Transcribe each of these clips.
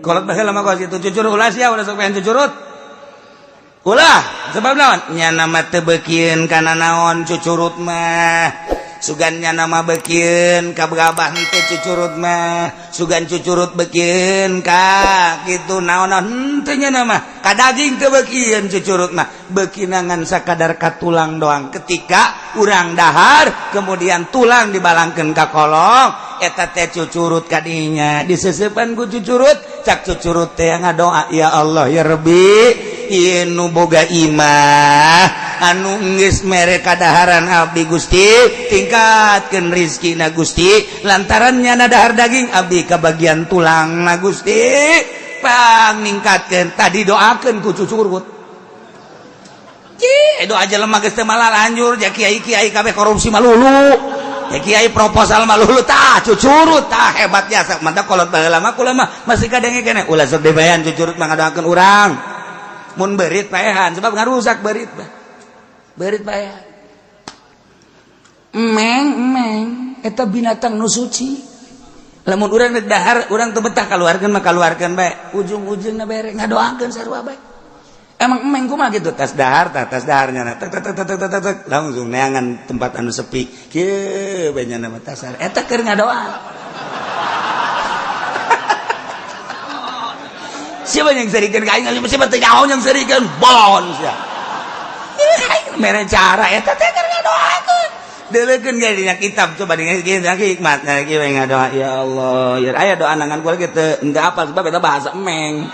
kolot baheula mah kos kitu cucurut ulah sia ulah sok pengen cucurut ulah sebab naon nya nama teu beukieun kana naon cucurut mah sugannya nama beukieun ka abah teh cucurut mah sugan cucurut beukieun ka kitu naon-naon henteu nya nama ka daging teu beukieun cucurut mah beukinangan sakadar ka tulang doang ketika urang dahar kemudian tulang dibalangkeun ka kolong eta teh cucurut kadinya diseuseupkeun ku cucurut cak cucurut teh ngadoa ya Allah ya Rabbi ieu nu boga imah anu geus mere kadaharan abdi Gusti tingkatkeun rizkina Gusti lantaran nyana dahar daging abdi ka bagian tulangna Gusti paningkatkeun tadi doakeun ku cucurut doa aja lemah geus teu malah lanjur ja kiai-kiai kabeh korupsi malulu ya kiai proposal malulu tah cucurut tah hebat jasa mantap kolot baheula mah kula mah masih kadenge keneh ulah sok dibayan cucurut mah ngadoakeun urang mun beurit paehan sebab ngarusak beurit paehan emeng eta binatang nu suci lamun urang rek dahar urang teu betah kaluarkeun mah kaluarkeun bae ujung-ujungna bere ngadoakeun sarua bae emang emeng kumaha gitu tas daharnya tek langsung neangan tempat anu sepi kieu bae nya nama tasar eta keur ngadoa siapa yang serikeun ka aing siapa teh nyaho yang serikeun bon sia mere cara eta teh keur ngadoakeun deuleukeun ge dina kitab coba dengan hikmat kieu we ngadoa ya Allah ya aya doa nangan kuwi kitu teu apal sebab eta bahasa emeng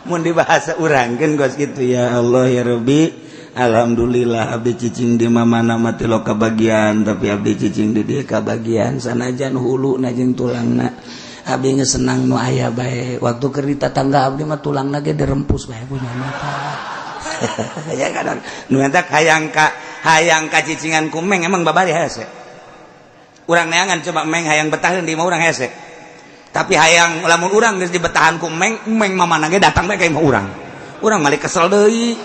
mun dibahasa urangkeun gos kitu ya Allah ya Rabbi alhamdulillah abdi cicing di mana mah teh lo kabagian tapi abdi cicing di dieu kabagian sanajan huluna jeung tulangna abdi geus senang nu aya bae waktu keur di tatangga abdi mah tulangna ge dirempus bae punya mata ya kan nu eta hayang ka cicingan ku meng emang babari hese urang neangan coba meng hayang betaheun di mah urang hese tapi hayang lamun urang geus dibetahan ku meng mamana ge datang bae ka imah urang malik kesel deui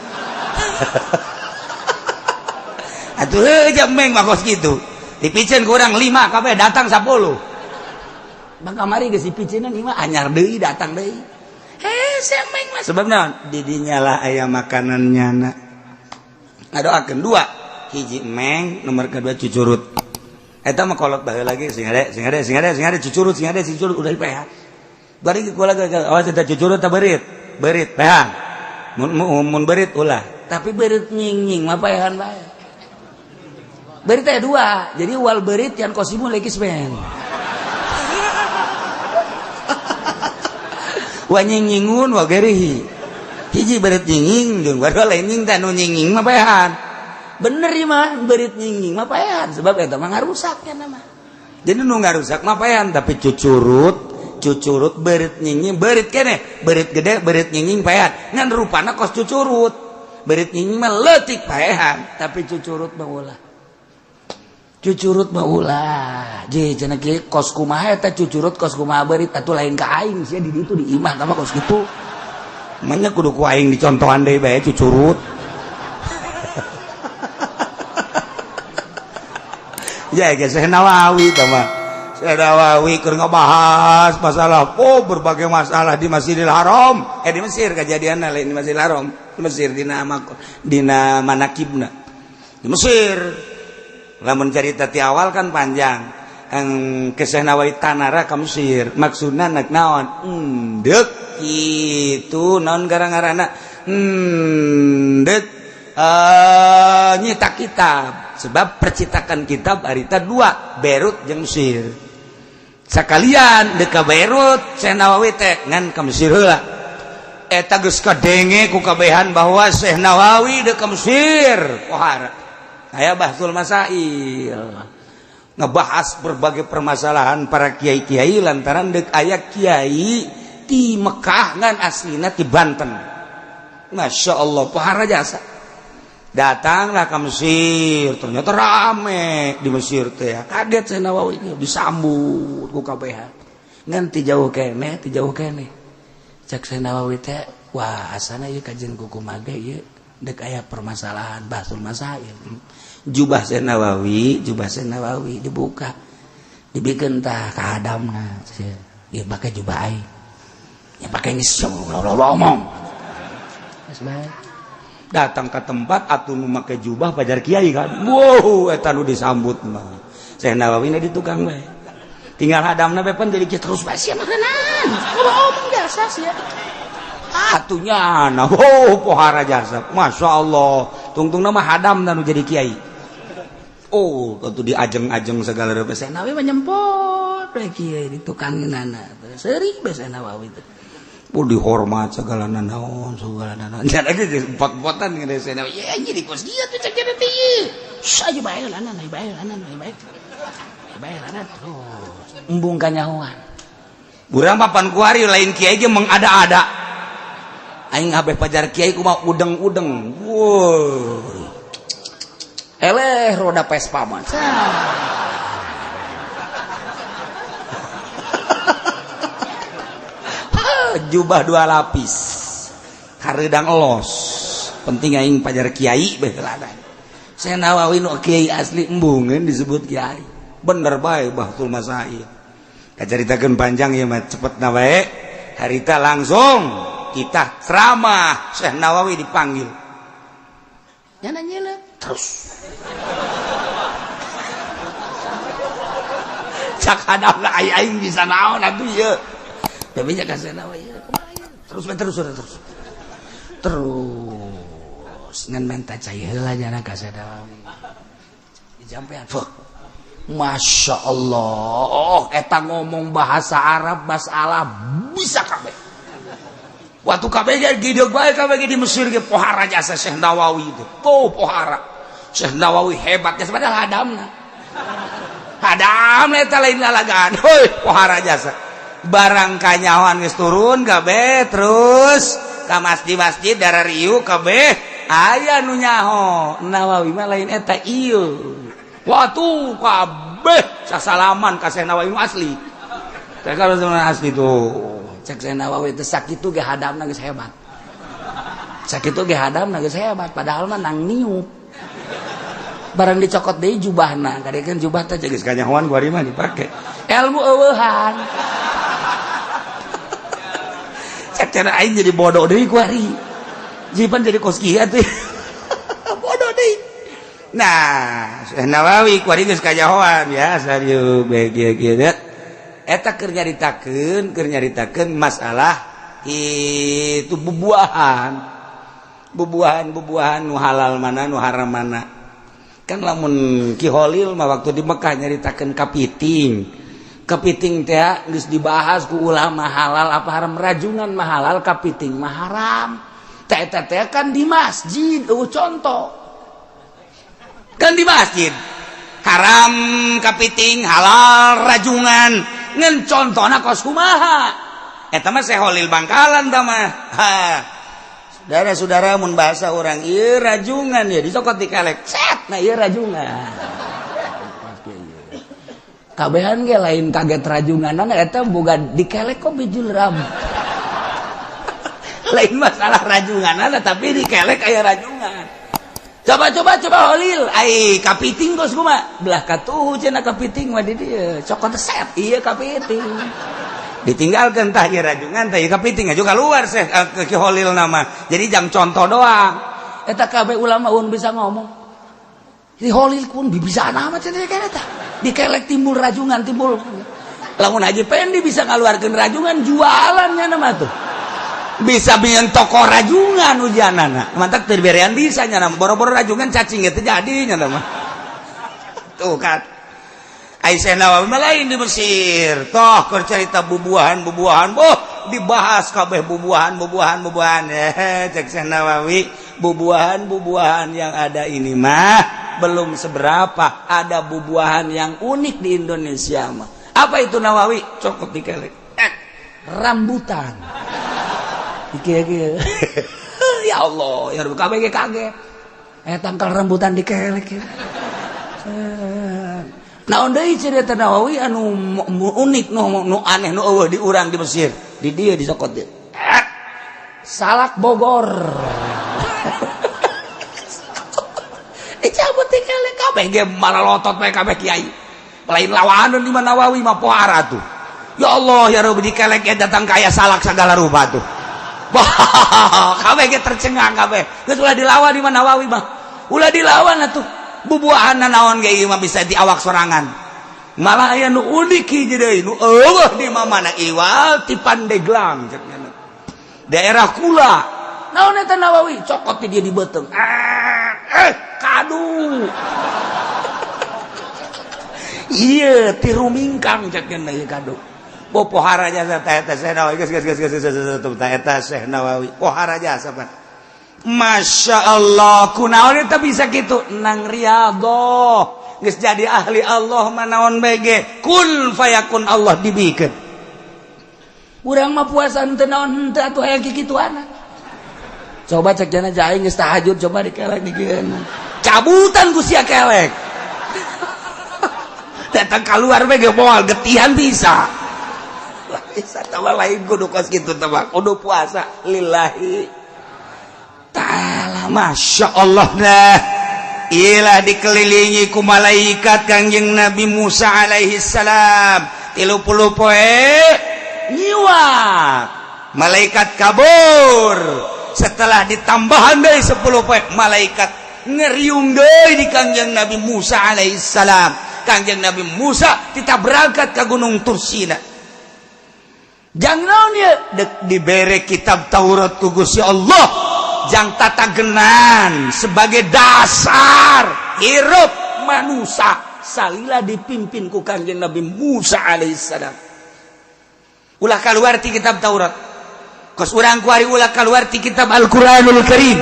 atuh heuh meng mah kos kitu dipikeun ku urang 5 kabeh datang 10 bang kamari geus dipikeun 5 anyar deui datang deui semeng mah sebab naon di dinya lah aya makanannya na ngadoakeun 2 hiji meng nomor kedua cucurut eta mah kolot baheula lagi sing ade cucurut udah dipehan bari kula awas eta cucurut ta beurit pehan mun beurit ulah tapi beurit nying mah pehan bae beurit teh 2 jadi wal beurit yan kosimu legis men wa nyingingun wa gerihi hiji beurit nyinging jeung baru lain nying teh nu nyinging mah pehan bener ya mah beurit nyinging mah paehan sebab eta mah ngarusak nya nama jadi nu ngarusak mah paehan tapi cucurut beurit nyinging beurit keneh beurit gede beurit nyinging paehan ngan rupana kos cucurut beurit nyinging mah leutik paehan tapi cucurut mah ulah je cenah kieu kos kumaha eta cucurut kos kumaha beurit atuh lain ka aing sia di ditu di imah mah kos kitu manya kudu ku aing dicontohan deui bae cucurut ya guys Syekh Nawawi mah Syekh Nawawi keur ngabahas masalah berbagai masalah di Masjidil Haram di Mesir kejadianna lain di Masjidil Haram di Mesir dina manakibna di Mesir lamun cerita ti awal kan panjang ke Syekh Nawawi tanara ka Mesir maksudna nak naon deuk kitu naon gara-garana deuk nyita kitab sebab percetakan kitab harita 2 Beirut jeung Mesir sakalian deuk ka Beirut Syekh Nawawi teh ngan ka Mesir heula eta geus kadenge ku kabehan bahwa Syekh Nawawi deuk ka Mesir pohara aya bahsul masail ngebahas berbagai permasalahan para kiai-kiai lantaran deuk aya kiai ti Mekah ngan aslina ti Banten Masya Allah pohara jasa datanglah ke Mesir ternyata rame di Mesir teh kaget Syekh Nawawi disambut ku kabehan ngan ti jauh keneh cek Syekh Nawawi teh wah asana ieu kajian ku kumaha ge ieu deuk aya permasalahan bahsul masail jubah Syekh Nawawi dibuka dibikeun tah ka hadamna ya pakai jubah aing ya pakai ngisem ngomong datang ke tempat atuh nu make jubah pajar kiai kan wow eta nu disambut mah Syekh Nawawi na di tukang bae tinggal hadamna bae pan jadi terus bae sia makanan ngomong biasa sia atunya nah pohara jasa masyaallah tungtungna mah hadamna nu jadi kiai atuh diajeng-ajeng segala rupa Syekh Nawawi mah nyempot bae kiai di tukang nana seri bae Syekh Nawawi teh dihormat segala naon jangan aja pot-potan ngene Syekh Nawawi ya jadi kos dia tuh cek jadi saya bae lanan bae terus embung kanyahoan urang papan kuari lain kiai ge mengada-ada aing habeh pajar kiai kumaha udeng-udeng wow eleh roda Vespa mah jubah 2 lapis hareudang elos penting aing pajar kiai beh ladan Syekh Nawawi nu kiai asli embungeun disebut kiai bener bae Bahtul Masail kacaritakeun panjang ieu mah cepetna bae harita langsung kita ceramah Syekh Nawawi dipanggil nyana nyeleuk terus cak hadapna aing bisa naon atuh ieu tapi nya ka Syekh Nawawi terus ngan menta cai heula jana ka Syekh Nawawi dijampean Masya Allah eta ngomong bahasa Arab masalah bisa kabeh waktu kabeh gideug bae kabeh di Mesir ge pohara jasa Syekh Nawawi itu pohara Syekh Nawawi hebatnya padahal hadam eta lain lalagaan heuh pohara jasa barang kanyawan geus turun kabeh terus ka masjid darah riu kabeh aya nu nyaho Nawawi mah lain eta ieu waktu kabeh sasalaman ka Syekh Nawawi asli teh kalau asli tuh cek Syekh Nawawi teh sakitu ge hadamna geus hebat sakitu ge hadamna geus hebat padahal mah nang niup barang dicokot deui jubahna kadekeun jubah teh geus kanyahoan kuari mah dipake ilmu eueuhan cek cenah aing jadi bodoh deui kuari jipan jadi kos kieu teh bodoh deui. Nah, Syekh Nawawi kuari geus kajahoan ya sarieu kieu eta keur nyaritakeun masalah itu bubuahan nu halal mana nu haram mana kan lamun Ki Holil mah waktu di Mekah nyaritakeun kapiting teh geus dibahas ku ulama halal apa haram rajungan mah halal kapiting mah haram teh kan di masjid contoh kan di masjid haram kapiting halal rajungan ngan contona kos kumaha eta mah Syekh Holil Bangkalan tah mah saudara-saudara mun bahasa orang ieu rajungan ya dicokot dikelek cet nah ieu rajungan kabehan ge lain kaget rajunganan eta boga dikelek kok bijul ram lain masalah rajunganan tapi dikelek aya rajungan coba Holil ai kapiting kos kumaha belah katuh cenah kapiting mah di dieu cokot set ieu kapiting ditinggalkeun tah ieu rajungan tah ieu kapiting juga keluar ke Holil nama jadi jang contoh doang eta kabeh ulama ulun bisa ngomong di Holil kun bisa nama cenah eta dikelek timbul rajungan timbul lamun Haji Pendi bisa ngaluarkeun rajungan jualannya nama tuh bisa bikin toko rajungan ujanana mantap terberean bisa nyana boro-boro rajungan cacing itu jadi nyana mah tuh kan Syekh Nawawi lain di Mesir toh keur cerita bubuahan boh dibahas kabeh bubuahan cek Syekh Nawawi bubuahan yang ada ini mah belum seberapa ada bubuahan yang unik di Indonesia mah apa itu Nawawi cokot dikelek rambutan ya Allah ya kabeh ge kaget tangkal rambutan dikelek naon deui cerita Nawawi anu unik nu aneh nu eueuh di urang di Mesir di dieu dicokot dieu salak Bogor dicabut dikelek kabeh ge malalotot bae kabeh kiai lain lawanan di Nawawi mah pohara tuh Ya Allah ya Rabbi dikelek datang kaya salak segala rupa tuh. Wah, kabeh ge tercengang kabeh. Geus ulah dilawan di mana Nawawi mah. Ulah dilawan atuh. Bubuahanna naon ge ieu mah bisa diawak sorangan. Malah aya nu unik hiji deui nu eueuh di mamana iwal ti Pandeglang cenah. Daerah Kula. Naon eta Nawawi? Cokot ti dia di beuteung. Kadu. Iya, ti Rumingkang cenah ieu kadu. Pohara jasa eta Syekh Nawawi geus eta Syekh Nawawi pohara jasa pan. Masya Allah kunaon eta bisa kitu nang riyadhah geus jadi ahli Allah manaon bege kun fayakun Allah dibikeun. Urang mah puasa henteu naon henteu atuh aya kikituana. Coba cek jana jaing geus tahajud coba dikelek dikeun. Cabutan ku sia kelek. Datang keluar bege moal getihan bisa. Tawa lain kudu kos gitu teman kudu puasa lillahi ta'ala. Masya Allah dah ilah dikelilingi ku malaikat Kangjeng Nabi Musa alaihi salam 30 poe nyiwak malaikat kabur setelah ditambahan dari 10 poe malaikat ngeriung deui di Kangjeng Nabi Musa alaihi salam. Kangjeng Nabi Musa kita berangkat ke Gunung Tursina. Jangan ya diberi kitab Taurat ku Gusti Allah jang tatagenan sebagai dasar hirup manusia salila dipimpin ku Kanjeng Nabi Musa alaihissalam. Ulah kaluar ti kitab Taurat kos urang kuari ulah kaluar ti kitab Al-Qur'anul Karim.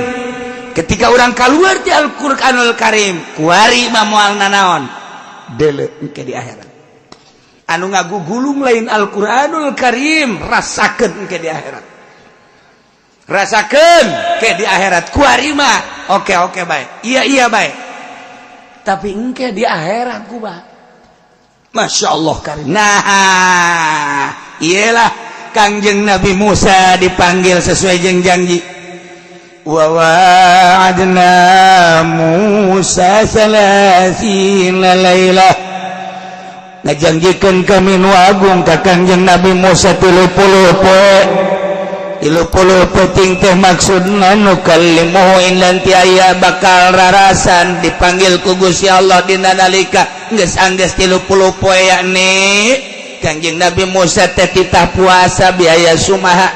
Ketika urang kaluar ti Al-Qur'anul Karim kuari mah moal nanaon deuleu engke di akhirat. Anu ngagugulung lain Al-Qur'anul Karim rasakeun ke di akhirat. Rasakeun ke di akhirat kuari mah oke bae. Iya bae. Tapi engke di akhirat ku mah Masya Allah karim. Nah, iyalah Kangjeng Nabi Musa dipanggil sesuai jeung janji. Wa wa'adna Musa 30 lailah. Ngajanggikan kami nu agung ka Kangjeng Nabi Musa 30 poe. 30 peting teh maksudna nu kallimuhu indan ti aya bakal rarasan dipanggil ku Gusti Allah dina nalika geus anggeus 30 poe yakni Kangjeng Nabi Musa teh titah puasa biaya sumaha.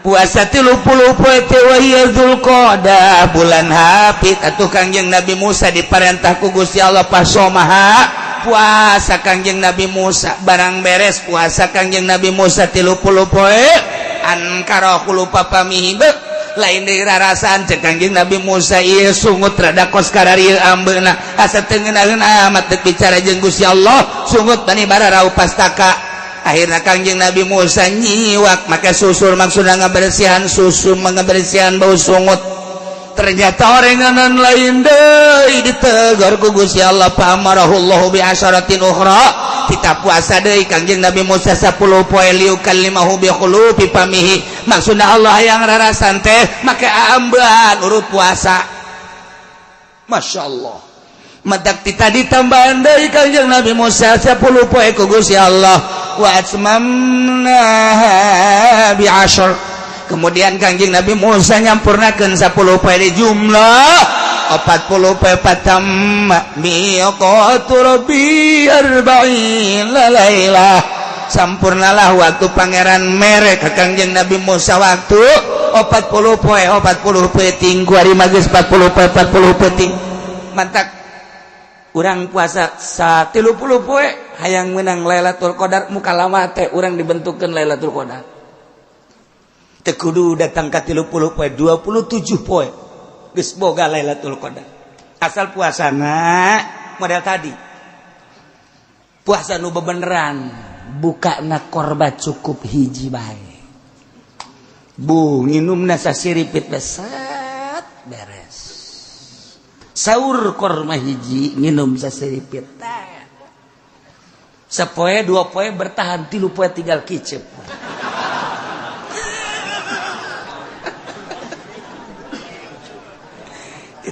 Puasa 30 poe teh wa ieu Zulqa'dah bulan hapit atuh Kangjeng Nabi Musa diparentah ku Gusti Allah pasomaha. Puasa Kangjeng Nabi Musa barang beres puasa Kangjeng Nabi Musa 30 poe an karahulu papamihi lain deui rarasaan cek Kangjeng Nabi Musa ieu sungut rada kos kararieu ambeuna asa teu ngeunaheun amat teu bicara jeung Gusti Allah sungut bani bararau pastaka. Akhirna Kangjeng Nabi Musa nyiwak maka susul maksudna ngabersihan susu ngabersihan bau sungut. Ternyata orenganan lain deui ditegur ku Gusti Allah pamarahullahu bi asyaratin ukhra kita puasa deui Kangjeng Nabi Musa 10 poe liu kalimahu bi khulufi pamihi maksudna Allah yang rarasan teh make ambean urut puasa. Masya Allah madak kita ditambahan deui Kangjeng Nabi Musa 10 poe ku Gusti Allah wa atmamna bi asyar. Kemudian Kangjeng Nabi Musa nyampurnakeun 10 poe di jumlah 40 poe patamma miqatu rabbi 40 lailah. Sampurnalah waktu pangeran mere ka Kangjeng Nabi Musa waktu 40 poe 40 peting kuari magis 40 poe 40 peting. Mantak urang puasa 30 poe hayang menang Lailatul Qadar muka lama teh urang dibentukkeun Lailatul Qadar. Tekudu datang ke 30 poe 27 poe geus boga Lailatul Qadar. Asal puasana model tadi puasa nu bebeneran bukana korba cukup hiji bae bu nginumna sasiripit besat beres sahur korma hiji nginum sasiripit sapoe 2 poe bertahan 3 poe tinggal kicep.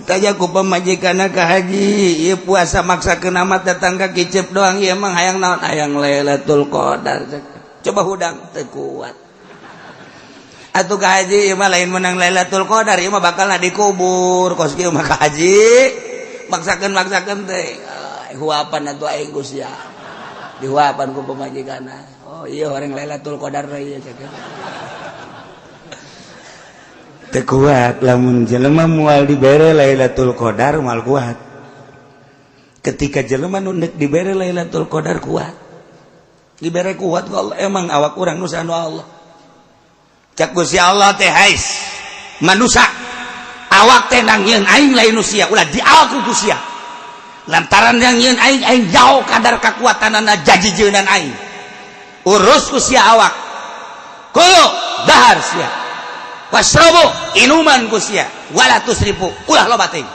tajaku pemajikan ka haji ieu puasa maksakeun amat datang ka kicep doang ieu emang hayang naon hayang Lailatul Qadar coba hudang teu kuat atuh ka haji ieu mah lain menang Lailatul Qadar ieu mah bakalna dikubur kos kieu mah ka haji maksakeun teh huapan atuh aing Gusti ya dihuapan ku pemajikanna oh iya orang Lailatul Qadar ieu cek teu kuat lamun jelema moal dibere Lailatul Qadar moal kuat ketika jelema nu neuk dibere Lailatul Qadar kuat dibere kuat ku Allah emang awak urang nu sanu Allah cak Gusti Allah teh hais manusia awak teh nangieun aing lain nu sia ulah dialku ku sia lantaran yang nyeun aing jauh kadar kakuatanana jajijeunan aing urus ku sia awak kulo dahar sia wasrobu inuman ku sia wala tusrifu ulah loba teuing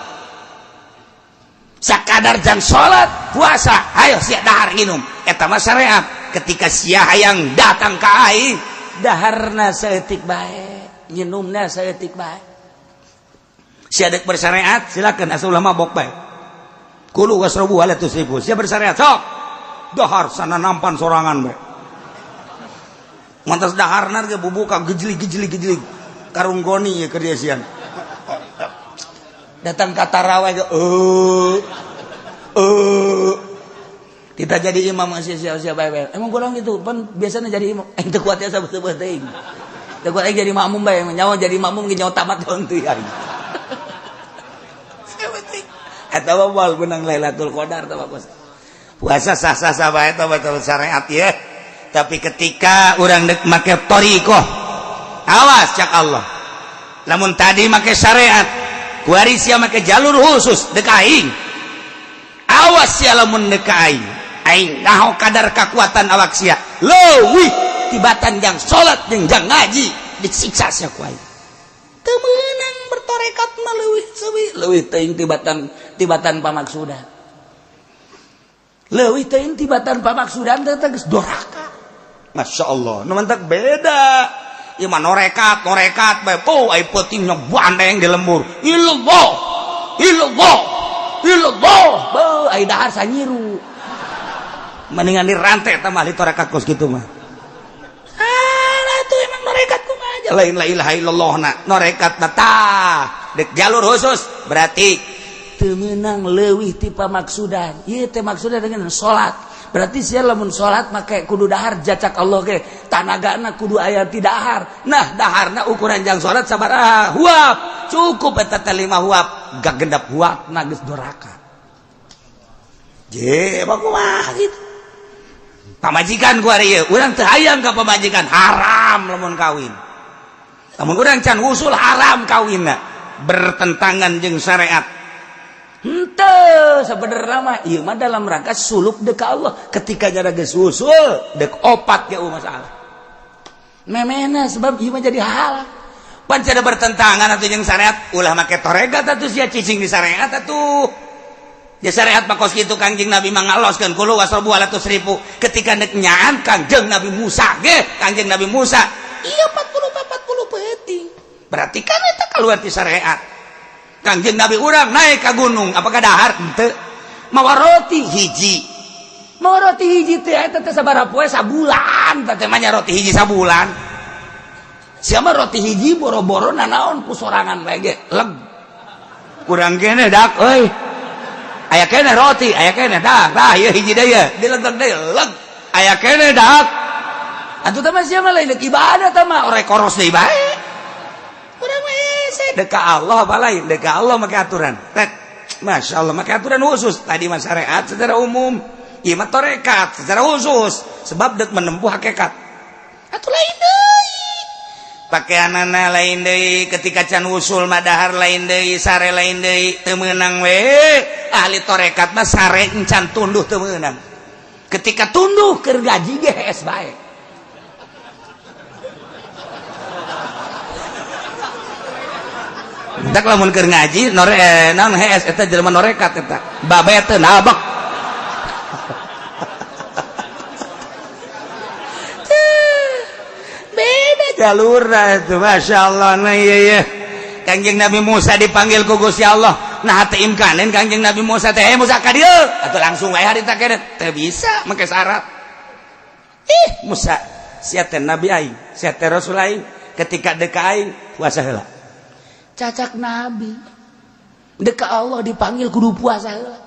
sakadar jang salat puasa hayo sia dahar nginum eta mah syariat ketika sia hayang datang ka aing daharna saeutik bae nginumna saeutik bae sia deuk bersyariat silakeun asa ulama mabok bae kulu wasrobu wala tusrifu sia bersyariat sok dahar sana nampan sorangan bae mantas daharna ge bubuka gejlik karung goni ya kerjasian datang ke tarawih kita jadi imam masih siapa emang kurang gitu pan biasanya jadi imam ente kuatnya sabut-sabut teuing teu kuat jadi makmum bae nyawa jadi makmum ge nyawa tamat henteu aing eta wal benang Lailatul Qadar teh bagus puasa sah-sah bae teh betul syariat ya tapi ketika urang deuk make thariqah awas cak Allah lamun tadi make syariat kuari sia make jalur khusus deuk aing awas sia lamun deuk aing naho kadar kakuatan awak sia leuwih tibatan jang salat jeung jang ngaji disiksa sia ku aing teu meunang bertorekat mah leuwih teuing tibatan pamaksudan leuwih teuing tibatan pamaksudan teh geus doraka masyaallah nu mantak beda ieu mah norekat bae po ai peutingna bandeng di lembur illallah beuh ai dahar sanyiru mendingan dirantai tah mah ditorekat kos kitu mah atuh emang norekat kumaha aja lain la ilaha illallah na norekat na tah dek jalur khusus berarti teu meunang leuwih ti pamaksudan ieu teh maksudna dengan salat berarti sia lamun salat make kudu dahar jacak Allah ge tanagana kudu aya ti dahar nah daharna ukuran jang salat sabaraha huap cukup eta teh 5 huap gagendap huapna geus doraka je bakumaha gitu pamajikan ku ari ieu urang teu hayang ka pamajikan haram lamun kawin lamun urang can usul haram kawinna bertentangan jeung syariat henteu sebenarnya mah ieu mah dalam rangka suluk deuk ka Allah ketika nya geus usul deuk opat ge masalah memena sebab ieu mah jadi halal pan cara bertentangan atuh jeung syariat ulah make toregat atuh sia cicing di syariat atuh ya syariat mah kos kitu Kangjeng Nabi mangaloskeun kulu wasrobu wala tusrifu ketika deuk nyaan Kangjeng Nabi Musa ge Kangjeng Nabi Musa ieu 40 peuting berarti kan eta kaluar ti syariat Kangjeng Nabi urang naik ke gunung apakah dahar henteu mawa roti hiji teh eta teh sabaraha poe sabulan teh mah nya roti hiji sabulan sia mah roti hiji boro-boro nanaon ku sorangan bae ge leg kurang keneh dak euy aya keneh roti aya keneh dah ieu hiji deui dilegeg deui leg aya keneh dak atuh teh mah sia mah lain ibadah teh mah orek koros deui bae urang mah deka Allah apa lain deka Allah make aturan Masya Allah make aturan khusus tadi mah syariat secara umum ieu mah torekat secara khusus sebab deuk menempuh hakikat atuh lain deui pakaianana lain deui ketika can usul mah dahar lain deui sare lain deui teu meunang we ahli torekat mah sare encan tunduh teu meunang ketika tunduh keur gaji ge hees bae dak lamun keur ngaji naon hees eta jelema norekat eta babe teu nabek beda jalurna itu masyaallah nah ieu Kangjeng Nabi Musa dipanggil ku Gusti Allah nah teh imkanen Kangjeng Nabi Musa teh Musa ka dieu atuh langsung wae harita keneh teu bisa make syarat Musa sia teh nabi aing sia teh rasul aing ketika deuk ka aing puasa heula cacak nabi deuk ka Allah dipanggil kudu puasa heula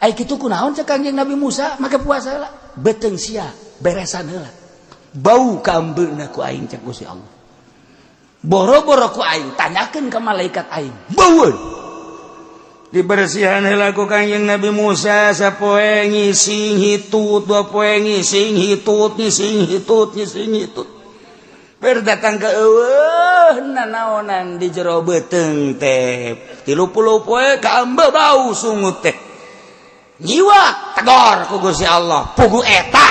ai kitu kunaon cek Kangjeng Nabi Musa make puasa heula beuteung sia beresan heula bau ka ambeuna ku aing cek Gusti Allah boro-boro ku aing tanyakeun ka malaikat aing baueun dibersihan heula ku Kangjeng Nabi Musa sapoe ngising hitut dua poe ngising hitut berdatang ke eueuh nanaonan di jero beuteung teh 30 poe ka ambe bau sungut teh nyiwak tegor ku Gusti Allah pugu eta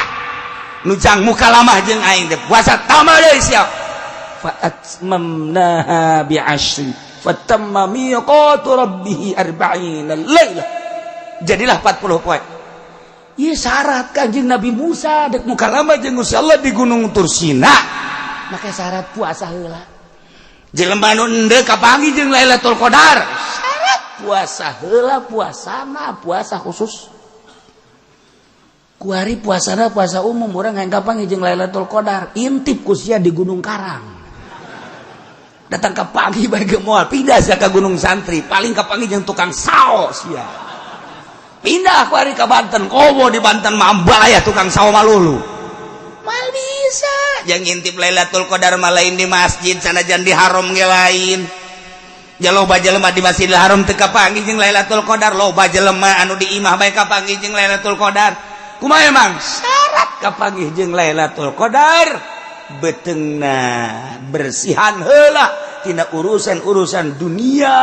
nu jang muka lamah jeung aing teh puasa tambah deui sia fa'atmamnaha bi'ashri fatamma miqatu rabbih 40 lailah jadilah 40 poe ieu syarat Kanjeng Nabi Musa dek muka lamah jeung Gusti Allah di Gunung Tursina make syarat puasa heula jelema nu endeu kapanggih jeung Lailatul Qadar syarat puasa heula puasana puasa khusus kuari puasana puasa umum urang hayang kapanggih jeung Lailatul Qadar intip ku sia di Gunung Karang datang ke pagi bae ge moal pindah sia ka Gunung Santri paling kapanggih jeung tukang sao sia pindah kuari ka Banten komo di Banten mambal aya tukang sao malulu mal bisa yang ngintip Lailatul Qadar mah lain di masjid sanajan di haram ge lain jaloba jelema di Masjidil Haram teu kapanggih jeung Lailatul Qadar loba jelema anu di imah bae kapanggih jeung Lailatul Qadar kumaha emang syarat kapanggih jeung Lailatul Qadar beteungna bersihan heula tina urusan-urusan dunia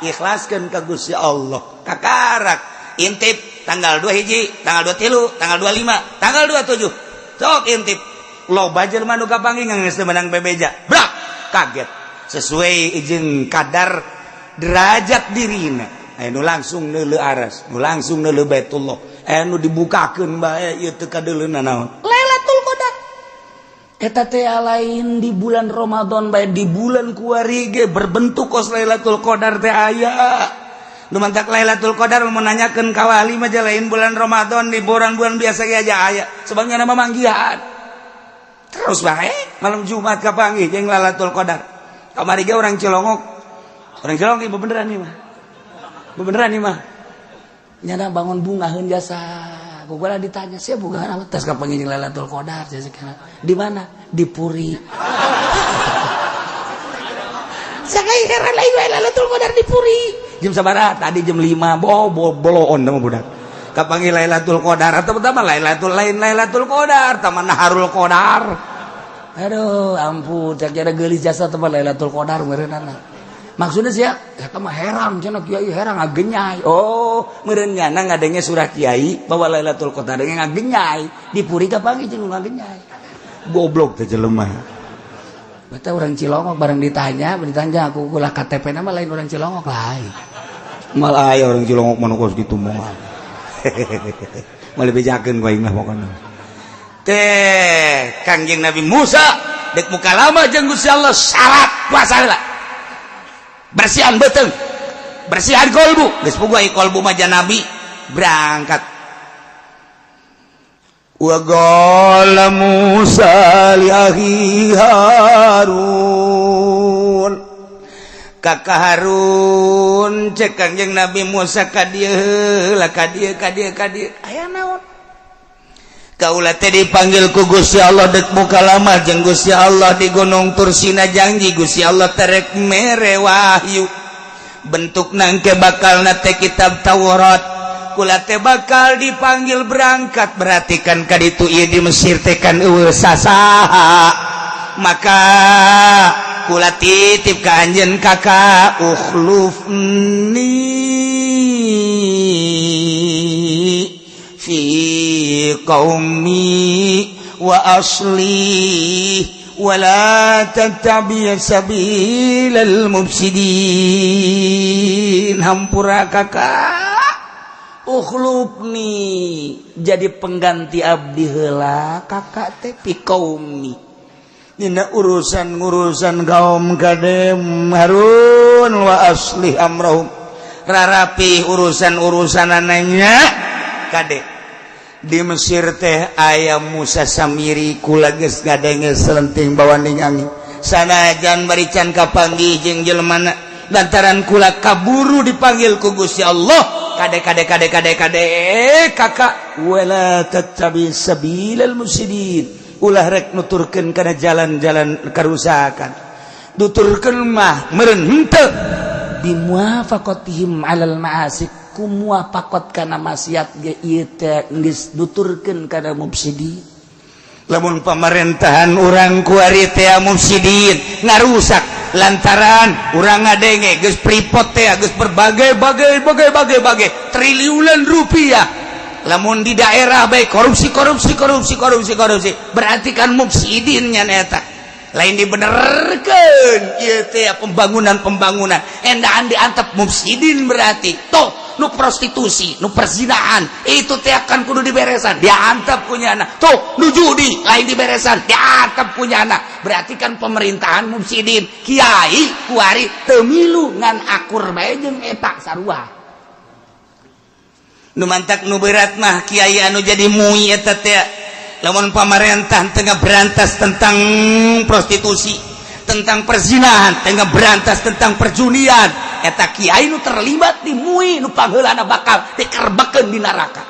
ikhlaskeun ka Gusti Allah kakarak intip tanggal 2 hiji tanggal 23 tanggal 25 tanggal 27 sok intip loba jelema nu kapanggih geus teu menang bebeja brak kaget sesuai jeung kadar derajat dirina anu langsung neuleuh aras nu langsung neuleuh Baitullah anu dibukakeun bae ieu teu kadeuleuna naon Lailatul Qadar eta teh lain di bulan Ramadan bae di bulan kuari ge berbentuk kos Lailatul Qadar teh aya nu mantak Lailatul Qadar menanyakeun ka wali mah lain bulan Ramadan di bulan-bulan biasa ge aja aya sebagian nama manggihan terus bae malam Jumat kapanggih jeung Lailatul Qadar kamari ge orang Cilongok ieu beneran nih mah beneran nih mah nyana bangun bungaheun jasa gugula ditanya sia bungaheun apa tes kapanggih jeung Lailatul Qadar di mana di Puri sakay heran lain Lailatul Qadar di Puri jam sabaraha tadi jam 5 boloon mah budak kapanggih Lailatul Qadar atau pertama Lailatul Qadar taman Naharul Qadar aduh ampun cak jara geulis jasa teman Lailatul Qadar meureunana maksudnya sia eta mah herang cenah kiai herang ngagenyai oh meureun nyana ngadenge surah kiai bahwa Lailatul Qadar ngagenyai di Puri kapanggih jeung ngagenyai goblok teh jelema eta urang Cilongok bareng ditanya aku ulah KTP na mah lain urang Cilongok lain malah aya urang Cilongok mah kos kitu moal mah bejakeun ku aing mah pokona teh Kangjeng Nabi Musa dek muka lama jeung Gusti Allah syarat puasa heula bersihan beuteung bersihan kolbu geus puguh ai kolbu mah Nabi berangkat wa qala Musa li akhi Harun kakak Harun cek Kangjeng Nabi Musa ka dieu heula ka dieu aya naon kaula teh dipanggil ku Gusti Allah dek muka lama jeung Gusti Allah di Gunung Tursina janji Gusti Allah terek mere wahyu bentukna engke bakalna teh kitab Taurat kula teh bakal dipanggil berangkat berarti kan ka ditu ieu di Mesir teh kan eueuh sasaha maka kula titip ka anjeun kakak ukhlufni fi qaumi wa asli wa la tattabi' sabilal mufsidin hampura kakak ukhlufni jadi pengganti abdi heula kakak teh fi qaumi dina urusan kaum kadem Harun wa asli amrahum rarapi urusan-urusan anaknya kadek di Mesir teh ayam Musa Samiri kula geus ngadenge selenting bawaning angin sanajan barican kapanggih jeung jelema lantaran kula kaburu dipanggil ku Gusti Allah kade kakak wala tattabi sabilal mufsidin ulah rek nuturkeun kana jalan-jalan karusakan nuturkeun mah meureun henteu bimuafaqatihim alal ma'asik kumuafaqat kana maksiat ge ieu teh geus nuturkeun kana mufsidin lamun pemerintahan urang ku ari teh mufsidin ngarusak lantaran urang ngadenge geus pripot teh geus berbagai triliunan rupiah lamun di daerah bae korupsi berarti kan mufsidin nya eta lain dibenerkeun ieu teh pembangunan endaan diantep mufsidin berarti toh nu prostitusi nu perzinahan itu teh akan kudu diberesan diantep punyana tuh nu judi lain diberesan diantep punyana berarti kan pemerintahan mufsidin kiai kuari teu milu ngan akur bae jeung eta sarua nu mantak nu berat mah kiai anu jadi mui eta teh lamun pamarentah tengah berantas tentang prostitusi tentang perzinahan tengah berantas tentang perjunian eta kiai nu terlibat di mui nu pangheulana bakal dikerbekeun di neraka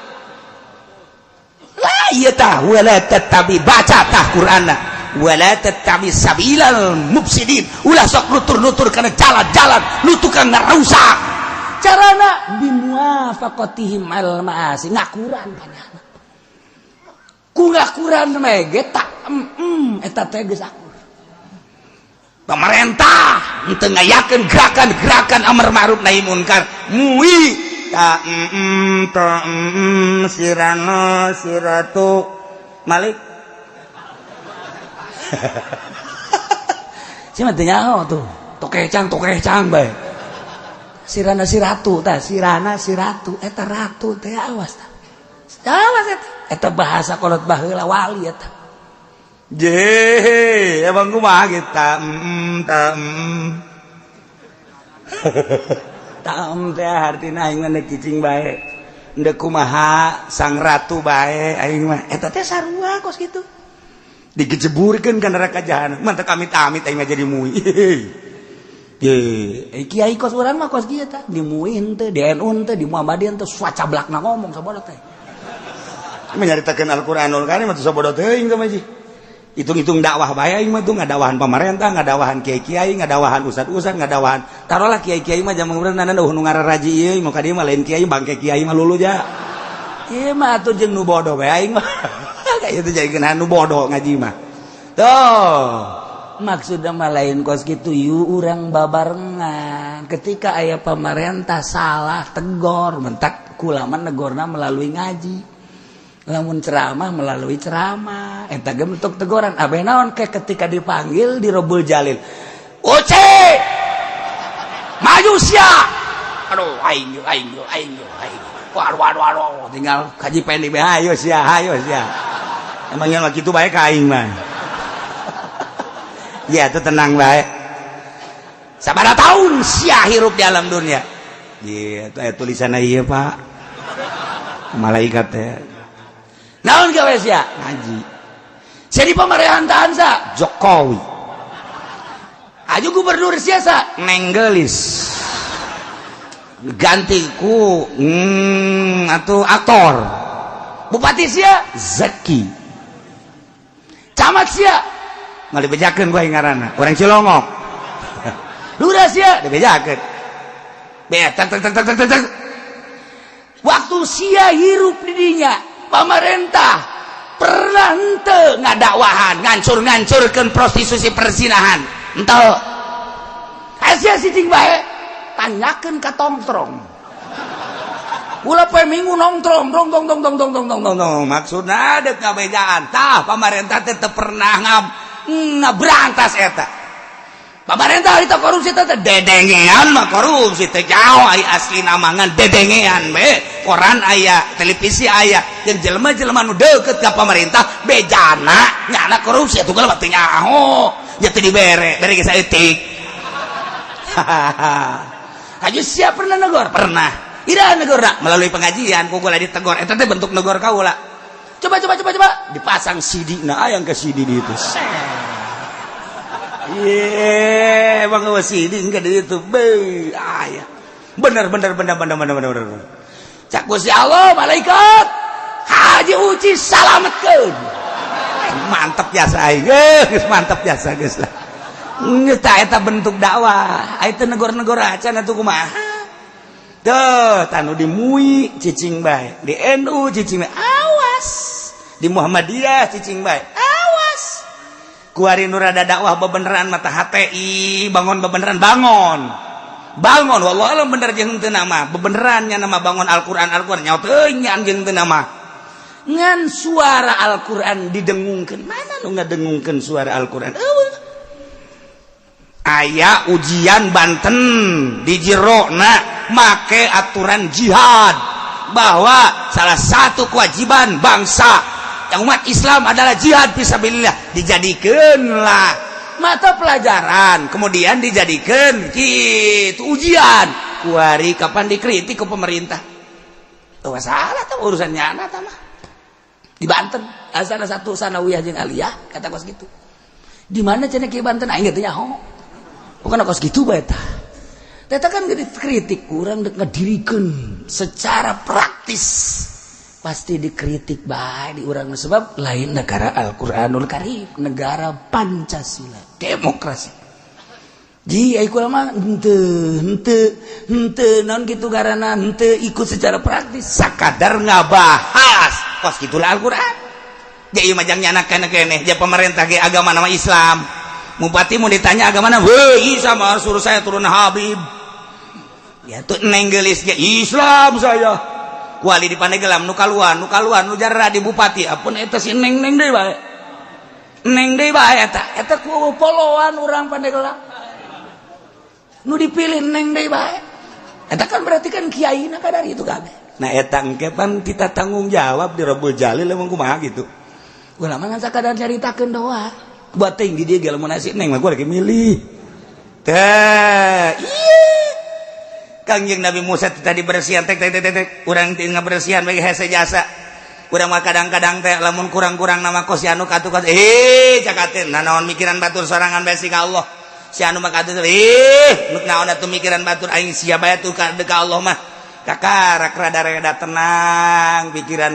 lah ieu tah wala tattabi baca tah Qur'anna wala tattabi sabilal mufsidin ulah sok nutur-nutur kana jalan-jalan nu tukang ngarusak carana bimuafaqatihim al ma'asi ngakuran panjana ku ngakuran mege tak eta teh geus akur pemerintah henteu ngayakeun gerakan-gerakan amar ma'ruf nahi munkar mui ta sirana siratu malik sia teh nyaho tuh tokecang bae sirana siratu tah sirana siratu eta ratu teh awas tah eta bahasa kolot baheula wali eta je emang kumaha kita teh artina aing mah cicing bae endeu kumaha sang ratu bae aing mah eta teh sarua kos kitu digejeburkeun ka neraka jahanam mantep amit-amit aing mah jadi mui ye kiai kos urang mah kos kieu tah di mui henteu di NU henteu di Muhammadiyah henteu swacablakna ngomong sabada teh menyaritakeun Al-Qur'anul Karim atuh sabodo teuing teh maji hitung-hitung dakwah bae aing mah tuh ngadawahan pamarentah ngadawahan kiai-kiai ngadawahan ustad-ustad ngadawahan tarolah kiai-kiai mah jaman urang nana nu ngararaji ieu mah ka dieu mah lain kiai bangke kiai mah lulu ja ieu mah atuh jeung nu bodoh bae aing mah ka ieu teh jaikeun nu bodoh ngaji mah tuh maksudna mah lain kos kitu yu urang babarengan ketika aya pamarentah salah tegor mentak kula mah negorna melalui ngaji lamun ceramah melalui ceramah eta ge bentuk teguran abeh naon ke ketika dipanggil di Robul Jalil Uce maju sia aduh aing waduh tinggal kaji pendi bae hayo sia emangnya mah kitu bae ka aing mah ya teu tenang bae sabaraha taun sia hirup di alam dunia ieu teh tulisanna ieu Pak malaikat teh naon gawe sia ngaji jadi pemerintahan sa Jokowi aju gubernur sia sa Nenggelis ganti ku atuh aktor bupati sia Zaki camat sia ngali bejakeun bae ngaranna urang Cilongok lurah sia dibejakeun betak waktu sia hirup di dinya pemerintah pernah henteu ngadakwahan ngancur-ngancurkeun prostitusi perzinahan henteu sia sicing bae tanyakeun ka tongtrong ulah poe minggu nongtrong dong maksudna deuk ngabejaan tah pemerintah teh teu pernah ngabrantas eta pemerintah itu korupsi teh dedengean mah korupsi teh jauh ai asli namangan dedengean be koran aya televisi aya jeung jelema-jelema nu deukeut ka pemerintah bejana nyana korupsi atuh geus teu nyaho nya teu dibere bere ge saeutik Kaju siap pernah negor? Pernah. Ira negor melalui pengajian, kugula ditegor. Eta teh bentuk negor kaula. Coba. Dipasang CD. Nah, yang ke CD di itu. Iya, bang CD enggak di itu. Aya. Bener. Cak Gusti Allah, malaikat. Haji Uci salametkeun. Mantap biasa aing. Mantap biasa geus lah. Eta bentuk dakwah. Eta negor-negor acan atuh kumaha? Tuh, tanu di MUI cicing bae, di NU cicing bae. Awas. Di Muhammadiyah cicing bae. Awas. Kuari nu rada dakwah bebeneran mata HTI, bangun bebeneran bangun. Wallah alam bener jeung teu nama. Bebeneran nya nama bangun Al-Qur'an nyaut teuing nya jeung teu nama. Ngan suara Al-Qur'an didengungkeun. Mana nu ngadengungkeun suara Al-Qur'an? Aya ujian Banten di jerona make aturan jihad bahwa salah satu kewajiban bangsa yang umat Islam adalah jihad fisabilillah. Dijadikeunlah mata pelajaran, kemudian dijadikan kitu ujian. Kuari kapan dikritik ke pemerintah? Tuh salah tuh urusannya anak mah. Di Banten asal satu sanawiyah jeung aliyah kata kos gitu. Di mana cenah ki Banten aing teh nyaho. Bukan kos gitu bae tah. Eta kan kritik kurang ngedirikeun secara praktis. Pasti dikritik bae di urang sebab lain negara Al-Qur'anul Karim, negara Pancasila, demokrasi. Ji ai kula mah henteu naon kitu garana henteu ikut secara praktis, sakadar ngabahas kos kitu Al-Qur'an. Jadi ieu mah jang nyanakeun keneh, ja pemerintah ge agama nama Islam. Bupati mau ditanya agama mana? Weh, sama suruh saya turun Habib. Ya tuh neng gelis ya Islam saya. Wali di Pandeglang nu kaluan nu jarra di bupati. Apun eta si neng deui bae. Neng deui bae eta ku poloan urang Pandeglang. Nu dipilih neng deui bae. Eta kan berarti kan kiaina kadari itu kabeh. Nah eta engke pan kita tanggung jawab di Rabbul Jalil emang kumaha gitu. Ulama ngan sakadar caritakeun doa. Buat tinggi dia gak mau nasi neng, gue lagi milih. Iya. Kangjeng Nabi Musa tadi bersihan tek. Urang tinggal bersihan bagi hese jasa. Urang mah kadang-kadang teh lamun kurang-kurang nama kos si anu katu cakatin. Nah naon mikiran batur sorangan bae ka Allah. Si anu mah katu naon atuh mikiran batur aing sia bae tuh ka Allah mah. Kakak rada tenang pikiran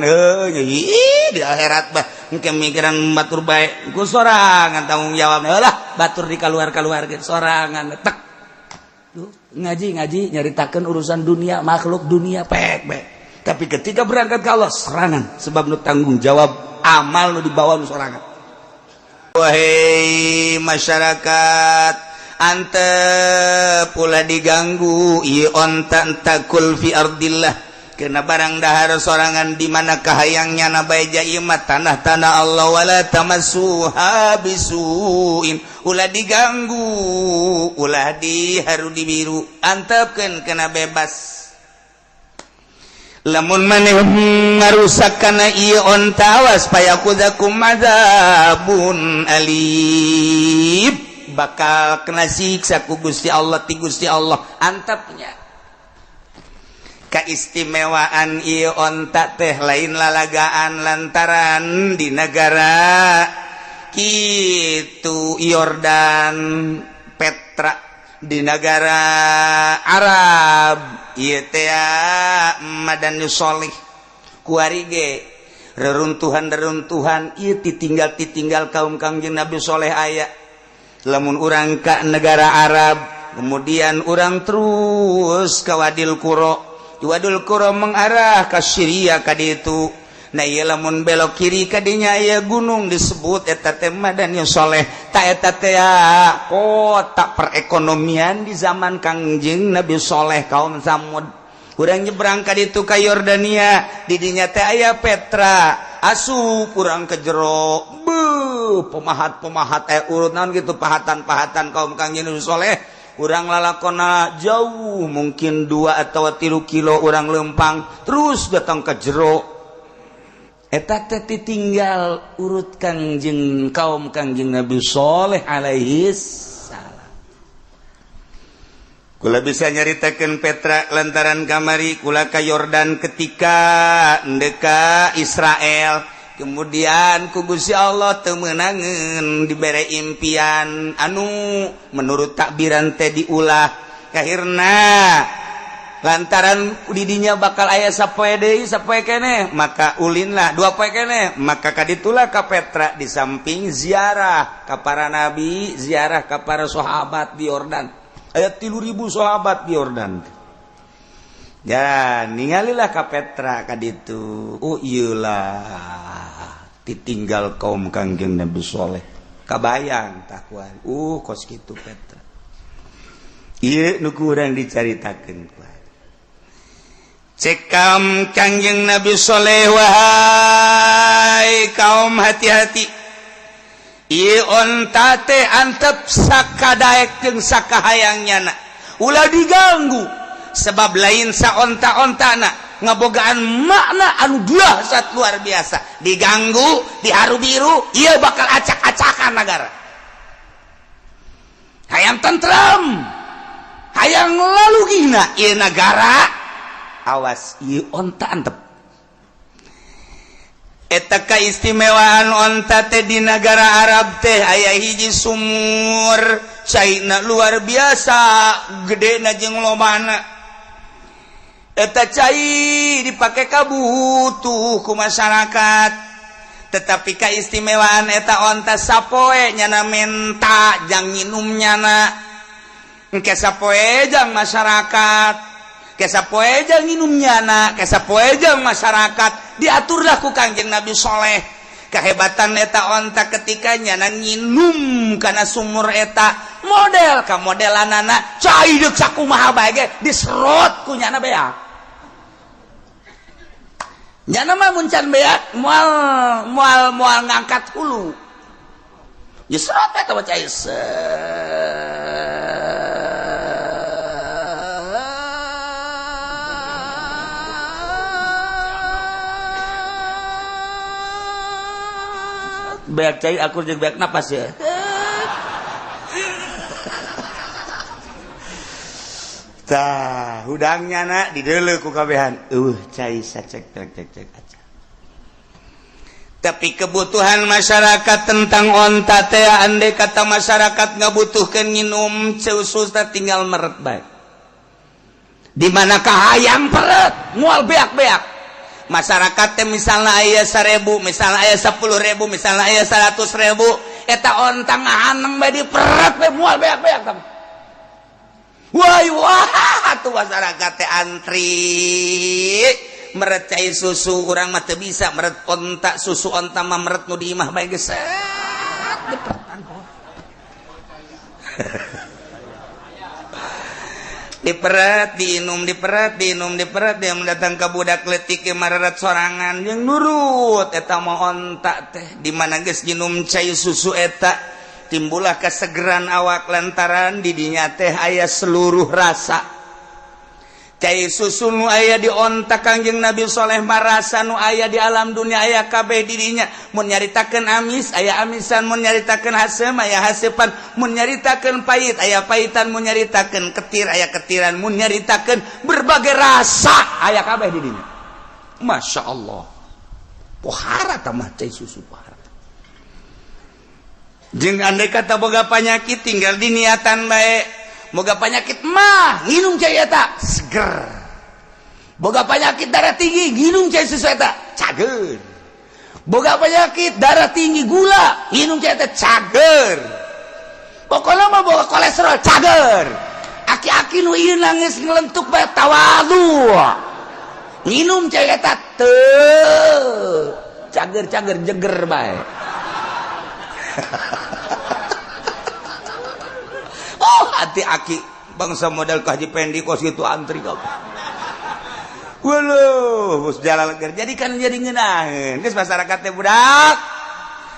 di akhirat bah engke mikiran batur bae ku sorangan tanggung jawabna lah batur di keluar sorangan tek ngaji nyaritakeun urusan dunia makhluk dunia pek bae tapi ketika berangkat ke Allah sorangan sebab nu tanggung jawab amal nu dibawa nu sorangan. Wahai masyarakat ante pula diganggu onta takul fi ardillah kena barang dahar sorangan di mana kahayangnya nabai jaimat tanah Allah wala tamassuha bisuin ulah diganggu ulah diharu dibiru antepkeun kena bebas lamun maneh ngarusak kana ieu onta awas payakudakum madzabun alim bakal kena siksa ku Gusti Allah ti Gusti Allah antapnya kaistimewaan ieu onta teh lain lalagaan lantaran di negara kitu Yordan Petra di negara Arab ieu teh Madan Yusolih kuari ge reruntuhan ieu ditinggal kaum Kangjeng Nabi Soleh aya lamun urang ka negara Arab kemudian urang terus ka Wadil Qura mengarah ka Syria ka ditu nah ieu lamun belok kiri ka dinya aya gunung disebut eta teh Madan Soleh ta eta teh kota perekonomian di zaman Kangjeng Nabi Soleh kaum Samud urang nyebrang ka ditu ka Yordania di dinya teh aya Petra asup urang ke jero pemahat urut naon gitu pahatan kaum Kangjeng Nabi Soleh urang lalakona jauh mungkin 2 atau 3 kilo urang lempang terus datang ke jero eta teh ditinggal urut kaum Kangjeng Nabi Soleh alaihi salam kula bisa nyaritakeun Petra lantaran kamari kula ka Yordan ketika ndeka Israel. Kemudian ku Gusti Allah teu meunangeun dibere impian anu menurut takbiran teh diulah kahirna lantaran didinya bakal aya sapoe deui sapoe keneh maka ulinlah 2 poe keneh maka kaditulah ka Petra di samping ziarah ka para nabi ziarah ka para sahabat di Yordan aya 3.000 sahabat di Yordan. Ya, ningalilah ka Petra kaditu. Oh iyalah, ditinggal kaum Kangjeng Nabi Saleh. Kabayang takuan. Kos kitu Petra. Ieu nu kurang dicaritakeun kuat. Cekam Kangjeng Nabi Saleh wahai kaum hati-hati. Ieu onta teh antep sakadaek jeung sakahayangnyana. Ulah diganggu. Sebab lain sa onta-ontana ngabogaan makna anu dahsyat luar biasa diganggu diharu biru ieu bakal acak-acakan negara hayang tentrem hayang lalugina ieu negara awas ieu onta antep eta kaistimewaan onta teh di negara Arab teh aya hiji sumur caina luar biasa gedena jeung lobana eta cai dipake kabutuh ku masyarakat tetapi kaistimewaan eta onta sapoe nyana menta jang nginum nyana engke sapoe jang masyarakat ke sapoe jang nginum nyana ke sapoe jang masyarakat diaturlah ku Kangjeng Nabi Saleh kahebatan eta onta ketika nyana nginum kana sumur eta model ka modelanana cai deuk sakumaha bae ge diserot ku nyana beak. Nyana mah muncan beak moal ngangkat hulu. Ya serot eta mah cai beak cai akur jeung beak napas ya. Tah, hudangnya na dideuleu ku kabehan. Cai sacek cek aja. Tapi kebutuhan masyarakat tentang onta teh andai kata masyarakat ngabutuhkeun nginum ceusus teh tinggal meret bae. Di mana kahayang peret moal beak-beak. Masyarakat teh misalna aya 1.000, misalna aya 10.000, misalna aya 100.000, eta onta ngahaneng bae diperet bae moal beak-beak tah. Wah, tuh masyarakat teh antri meret cai susu urang mah teu bisa meret onta susu onta mah meret nu di imah bae geus diperet diinum dia mendatang ka budak leutik ge mareret sorangan jeung nurut eta mah onta teh di mana geus nginum cai susu eta timbullah kesegeran awak lantaran di dinya teh aya seluruh rasa cai susu nu aya di onta Kangjeng Nabi Saleh marasa nu aya di alam dunia aya kabeh di dinya mun nyaritakeun amis aya amisan mun nyaritakeun hasem aya hasepan mun nyaritakeun pait aya paitan mun nyaritakeun ketir aya ketiran mun nyaritakeun berbagai rasa aya kabeh di dinya Masya Allah pohara tamah cai susu pohara jeung andai kata boga panyakit tinggal diniatan bae boga penyakit mah nginum cai eta seger boga penyakit darah tinggi nginum cai susu eta cager boga penyakit darah tinggi gula nginum cai eta cager pokokna mah boga kolesterol cager aki-aki nu ieu nangis nglentuk bae tawadu nginum cai eta teu cager-cager jeger bae. Oh hati aki bangsa model kaji pendi kos gitu antri kau. Waduh, bos jalan ger jadi kan jadi ngeunaheun. Geus masyarakatnya budak.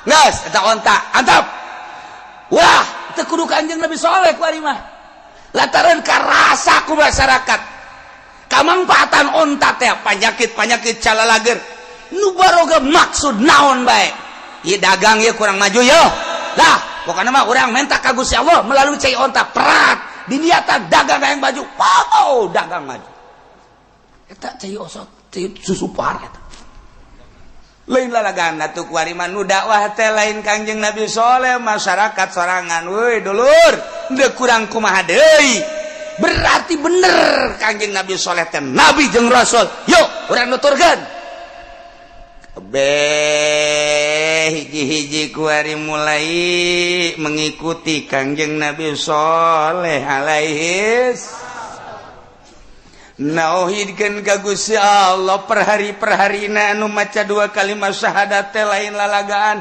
Geus eta onta, antap. Wah, teu kudu Kanjeng Nabi Saleh ku ari mah. Lantaran karasa ku masyarakat. Kamangpaatan onta teh penyakit-penyakit calalager. Nu baroga maksud naon bae. Ieu dagang ieu kurang maju yo. Lah, pokokna mah urang minta ka Gusti Allah melalui cai onta perat diniatan dagang yang baju dagang maju eta cai osot cai susu par eta lain lalagan atuh kuari manu dakwah teh lain Kangjeng Nabi soleh masyarakat sorangan weuy dulur teu kurang kumaha deui berarti bener Kangjeng Nabi soleh teh nabi jeung rasul yuk urang nuturkeun hiji-hiji kuari mulai mengikuti Kangjeng Nabi soleh alaihis nauhidkeun ka Gusti Allah per hari-harina anu maca 2 kalimat syahadat teh lain lalagaan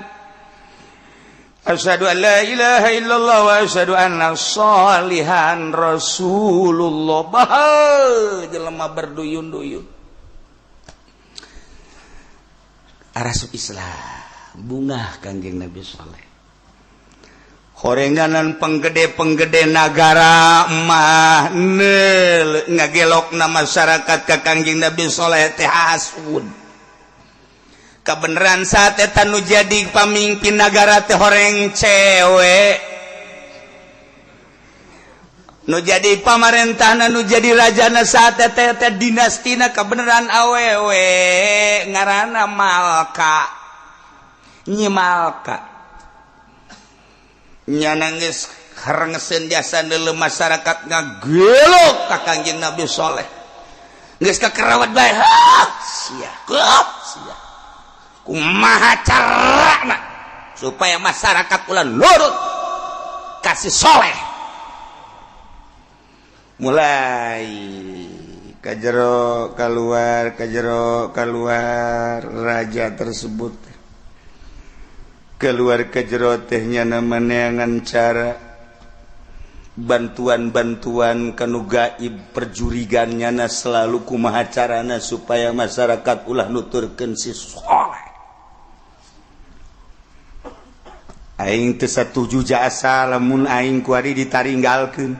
asyhadu an la ilaha illallah wa asyhadu anna sholihan rasulullah bah jelema berduyun-duyun arasuk Islam bungah Kangjeng Nabi soleh horenganan penggede negara mah ngagelokna masyarakat ka Kangjeng Nabi soleh teh hasud kabeneran saat eta nu jadi pamimpin negara teh horeng cewek nu jadi pamarentahna nu jadi rajana saat eta teh dinastina kabeneran awewe ngaranna Malka Nyi Malka nyanangis harengeseun jasa deuleu masyarakat ngagelok ka Kangjeng Nabi soleh geus kakerawat bae sia kumaha carana supaya masyarakat ulah nurut kasih soleh mulai kajero keluar raja tersebut keluar ke jero tehnya neangan cara bantuan-bantuan kanu gaib perjurigannya na selalu kumaha carana supaya masyarakat ulah nuturkeun si soleh aing teu satuju jasa lamun aing kuari ditaringgalkeun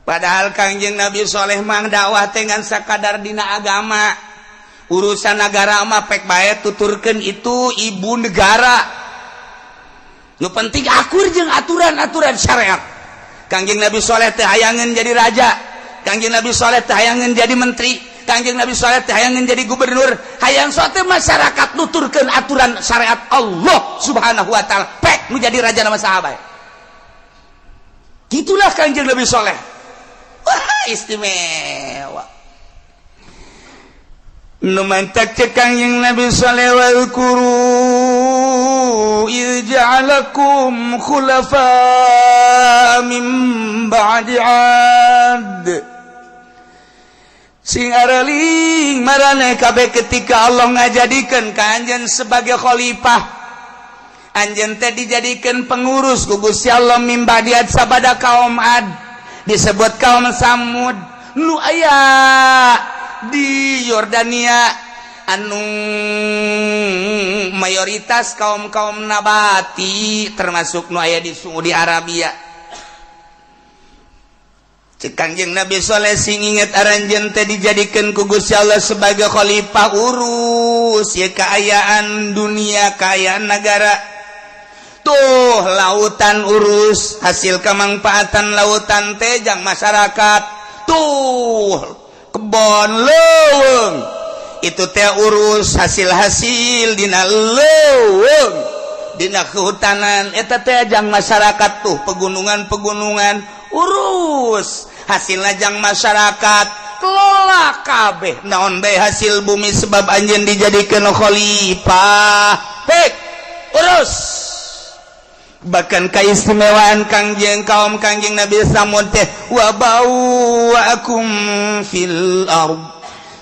padahal Kangjeng Nabi soleh mang dakwah teh ngan sakadar dina agama urusan negara mah pek bae tuturkeun itu ibu negara nu penting akur jeung aturan-aturan syariat Kangjeng Nabi soleh teh hayangeun jadi raja Kangjeng Nabi soleh teh hayangeun jadi menteri Kangjeng Nabi soleh teh hayangeun jadi gubernur hayang sote masyarakat nuturkeun aturan syariat Allah subhanahu wa ta'ala pek nu jadi raja nama sahabat gitulah Kangjeng Nabi soleh wah istimewa nu mantak cek Kangjeng Nabi soleh wal kuru ja'alakum khulafa min ba'di 'ad sing araling marane kabeh ketika Allah ngajadikeun ka anjeun sebagai khalifah anjeun teh dijadikeun pengurus ku Gusti Allah min ba'di 'ad sabada kaum 'ad disebut kaum Samud nu aya di Yordania anu mayoritas kaum-kaum nabati termasuk nu aya di Saudi Arabia cek Kangjeng Nabi soleh sing inget aranjeun teh dijadikeun ku Gusti Allah sebagai khalifah urus ye kaayaan dunia kaayaan negara tuh lautan urus hasil kemanfaatan lautan teh jang masyarakat tuh kebon leuweung itu teh urus hasil-hasil dina leuweung dina kehutanan eta teh jang masyarakat tuh pegunungan urus hasilna jang masyarakat kelola kabeh naon bae hasil bumi sebab anjeun dijadikeun khalifah pek urus bahkan keistimewaan kaum Kangjeng Nabi Samud teh wa ba'akum fil ard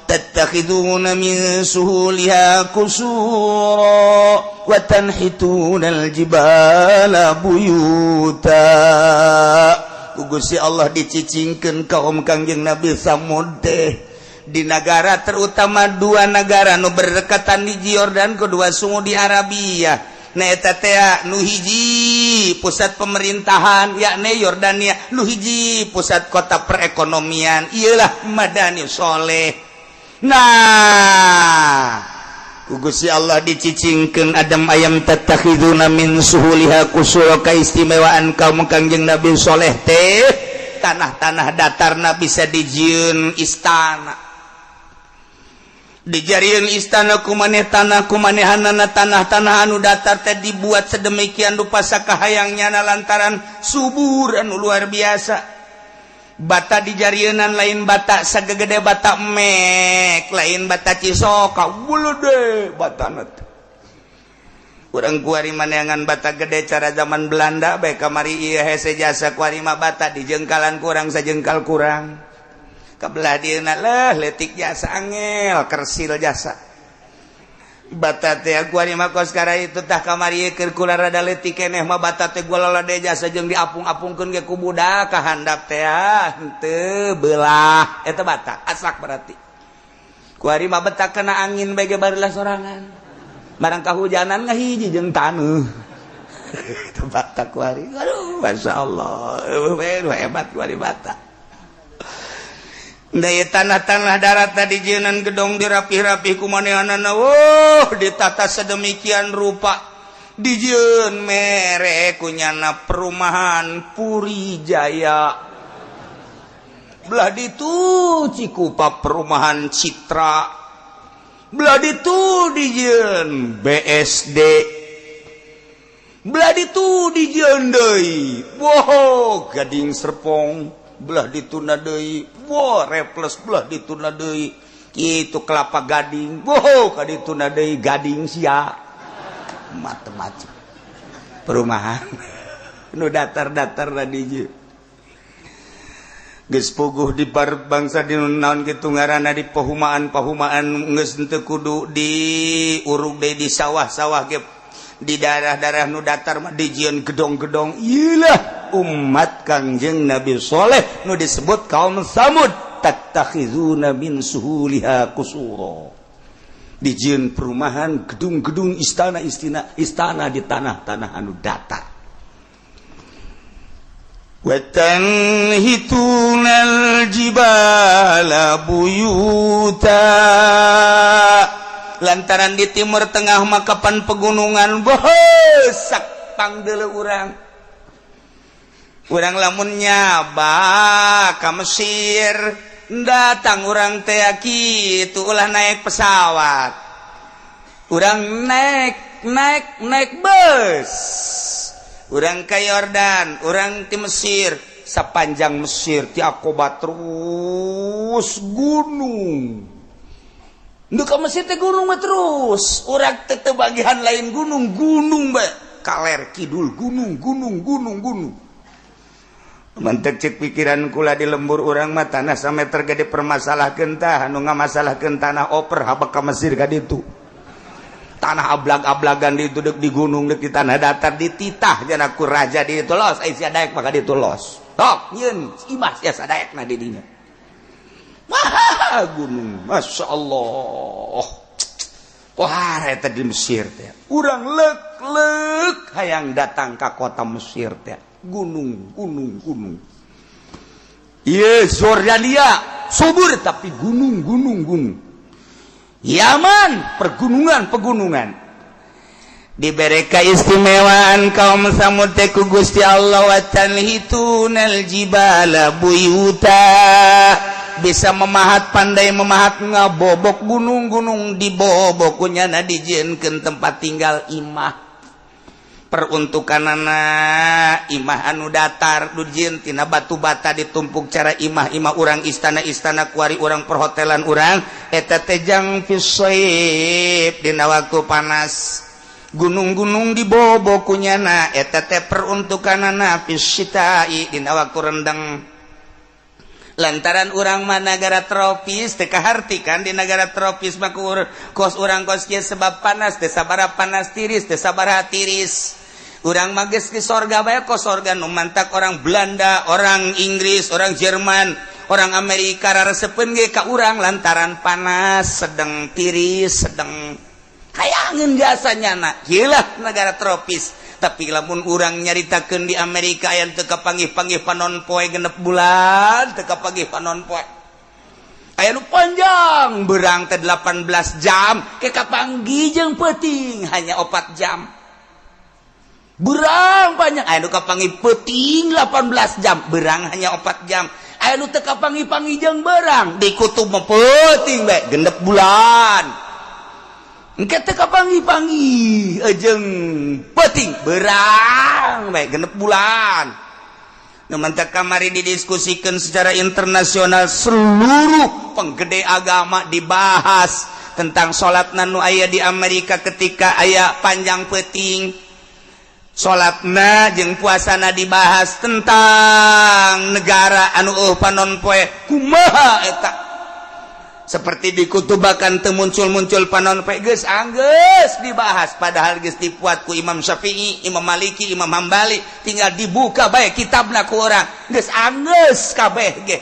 tattakhiduna min suhuliha qusura wa tanhituna al-jibala buyuta Gusti Allah dicicingkeun kaum Kangjeng Nabi Samud teh di negara terutama dua negara nu berdekatan di Yordan kedua Saudi Arabia na eta teh nu hiji pusat pemerintahan yakni Yordania nu hiji pusat kota perekonomian iyalah Madani Soleh. Nah Gusti Allah dicicingkeun adam ayam tattakhiduna min suhuliha qusura kaistimewaan kaum Kangjeng Nabi Soleh teh tanah-tanah datarna bisa dijieun istana dijarian istana kumaneh tanah kumanehanana tanah-tanah anu datar teh dibuat sedemikian rupa sakahayangnya lantaran subur anu luar biasa bata dijarianan lain bata sagegede bata mek lain bata cisoka bulude batana urang kuari maneangan bata gede cara zaman Belanda bae kamari ieu hese jasa kuari mah bata dijengkalan kurang sajengkal kurang kabelah dieuna leuh leutik jasa angel kersil jasa bata teh kuari mah kos kara itu tah kamari ieu keur kula rada leutik keneh mah bata teh gua lalade jasa jeung diapung-apungkeun ge ku budak ka handap teh henteu beulah eta bata aslak berarti kuari mah beta kena angin bae ge barulah sorangan barang kahujanan ngahiji jeung taneuh itu bata kuari aduh masyaallah hebat kuari bata daya tanah-tanah darat tadi jeunan gedong dirapih-rapih kumanehanana ditata sedemikian rupa dijieun mere kunyana perumahan Puri Jaya belah ditu Cikupa perumahan Citra belah ditu dijieun BSD belah ditu dijieun deui Gading Serpong belah dituna deui Reples belah dituna deui kitu Kelapa Gading ka dituna deui Gading sia macam-macam perumahan nu datar-datar da dijieun geus puguh di bangsa di naon kitu ngaranna di pahumaan geus teu kudu di urug deui di sawah-sawah ge di daerah-daerah nu datar mah dijieun gedong-gedong ieulah umat Kangjeng Nabi Saleh nu disebut kaum Samud tattakhizuna min suhuliha qusura dijieun perumahan gedung-gedung istana di tanah-tanah anu datar wa tanhitunal jibala buyuta lantaran di timur tengah makapan pegunungan bosak pangdeuleu urang lamun nyaba ka Mesir datang urang teh kitu ulah naik pesawat urang naik bus urang ka Yordan urang ti Mesir sapanjang Mesir ti Aqabah terus gunung nu ka Mesir teh gunung mah terus urang teh bagian lain gunung kaler kidul gunung mantek cek pikiran kula di lembur urang mah tanah sameter gede permasalahkeun tah anu ngamasalahkeun tanah oper habak ka Mesir ka ditu tanah ablag-ablagan di duduk di gunung di tanah datar dititah jana ku raja di ditu los sia daek maka ditu los tok nyeun imah sia sadaekna di dinya wah gunung masyaallah wah eta di Mesir teh urang leuk hayang datang ka kota Mesir teh gunung iya Jordania subur tapi gunung Yaman pegunungan diberi keistimewaan kaum Samud teh ku Gusti Allah wa tanhitunal jibala buyuta bisa pandai memahat ngabobok gunung-gunung dibobok kunyana dijieunkeun tempat tinggal imah peruntukanana imah anu datar dujieun tina batu bata ditumpuk cara imah urang istana kuari urang perhotelan urang eta teh jang fisaib dina waktu panas gunung-gunung dibobok kunyana eta teh peruntukanana fisyita'i dina waktu rendeng lantaran urang mah negara tropis teu kahartikan di negara tropis mah kos urang kos kieu sebab panas teu sabaraha panas tiris teu sabaraha tiris urang mah geus di sorga bae kos sorga nu mantak orang Belanda orang Inggris orang Jerman orang Amerika raresepeun ge ka urang lantaran panas sedang tiris sedang hayangeun gasanya geulah negara tropis tapi lamun urang nyaritakeun di Amerika aya teu kapanggih-panggih panon poe genep bulan teu kapanggih panon poe aya nu panjang beurang teh 18 jam ke kapanggih jeung peuting hanya 4 jam berang banyak aya nu kapangi peuting 18 jam berang hanya 4 jam aya nu teu kapangi-pangi jeung berang di kutub mah peuting bae genep bulan engke teu kapangi-pangi jeung peuting berang bae genep bulan nu mantep kamari didiskusikeun secara internasional seluruh penggede agama dibahas tentang salatna nu aya di Amerika ketika aya panjang peuting salatna jeung puasana dibahas tentang negara anu panon poe kumaha eta seperti dikutubakan teu muncul-muncul panon poe geus anggeus dibahas padahal geus dipuat ku Imam Syafi'i, Imam Maliki, Imam Hambali tinggal dibuka bae kitabna ku urang geus anggeus kabeh ge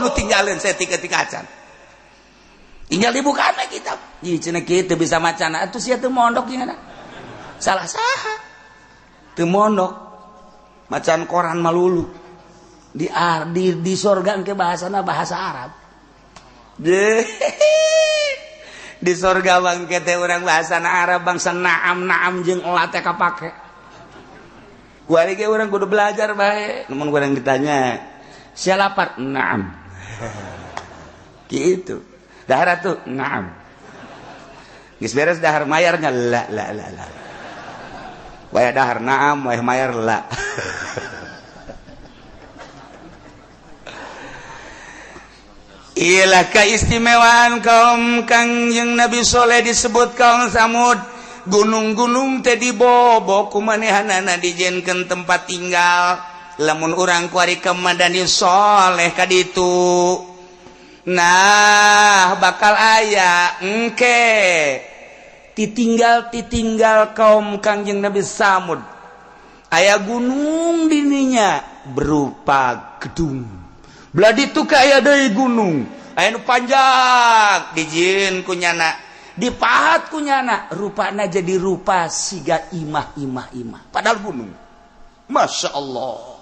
nu tinggalin setika-tika acan tinggal dibuka bae kitab ieu cenah kitu bisa macana atuh sia teu mondok nya salah saha teu mondok macan koran malulu di sorga ke bahasana bahasa Arab di sorga bangke teh urang bahasana Arab bangsa naam jeung olah teh kapake kuari ge urang kudu belajar bae namun urang ditanya sia lapar naam kitu dahar atuh naam geus beres dahar mayarnya la waya dahar naam waya mayar la iyalah keistimewaan kaum Kangjeng Nabi Soleh disebut kaum Samud gunung-gunung teh dibobok kumanehanana dijieunkeun tempat tinggal lamun urang kuari ka Madani Soleh ka ditu nah bakal aya engke ditinggal kaum Kangjeng Nabi Samud aya gunung dininya berupa gedung belah ditu ka aya deui gunung aya nu panjang dijieun ku nyana dipahat ku nyana rupana jadi rupa siga imah padahal gunung Masya Allah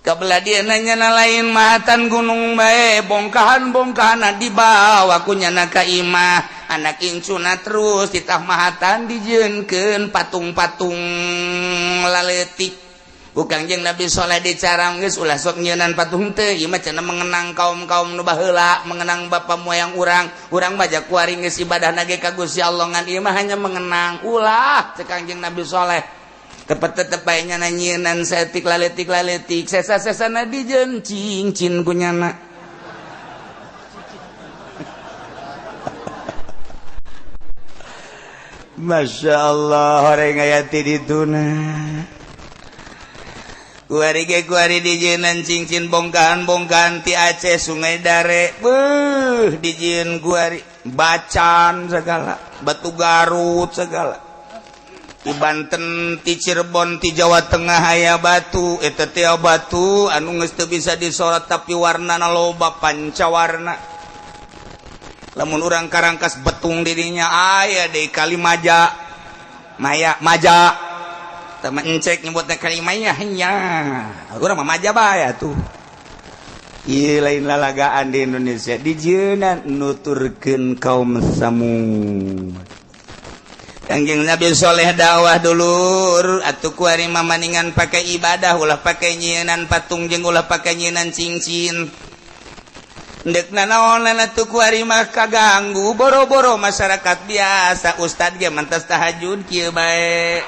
kabelah dia nyana lain mahatan gunung bae bongkahan dibawa ku nyana ka imah anak incuna terus ditah mahatan dijieunkeun patung-patung laletik ku Kangjeng Nabi Soleh dicarang geus ulah sok nyeunan patung teh ieu mah cenah mengenang kaum-kaum nu baheula mengenang bapa moyang urang baja kuari geus ibadahna ge ka Gusti Allah ngan ieu mah hanya mengenang ulah cek Kangjeng Nabi Soleh tetep bae nyana nyeunan saeutik laletik sesa-sesana dijieun cincin ku nyana Masya Allah horeng ayati dituna kuari dijieun cincin bongkahan ti Aceh Sungai Dare dijieun kuari bacan segala Batu Garut segala di Banten ti Cirebon ti Jawa Tengah aya batu eta teh batu anu geus teu bisa disorot tapi warnana loba pancawarna lamun urang karangkas betung dirinya aya deui kali maja teman encek nyebutna kali maya nya urang mah maja bae atuh ieu lain lalagaan di Indonesia dijieunna nuturkeun kaum Samud Kangjeng Nabi Soleh dakwah dulur atuh kuari mamaningan pake ibadah ulah pake nyieunnan patung jeung ulah pake nyieunnan cincin ndekna naonan atuh kuari mah kaganggu boro-boro masyarakat biasa ustad ge mantas tahajud kieu bae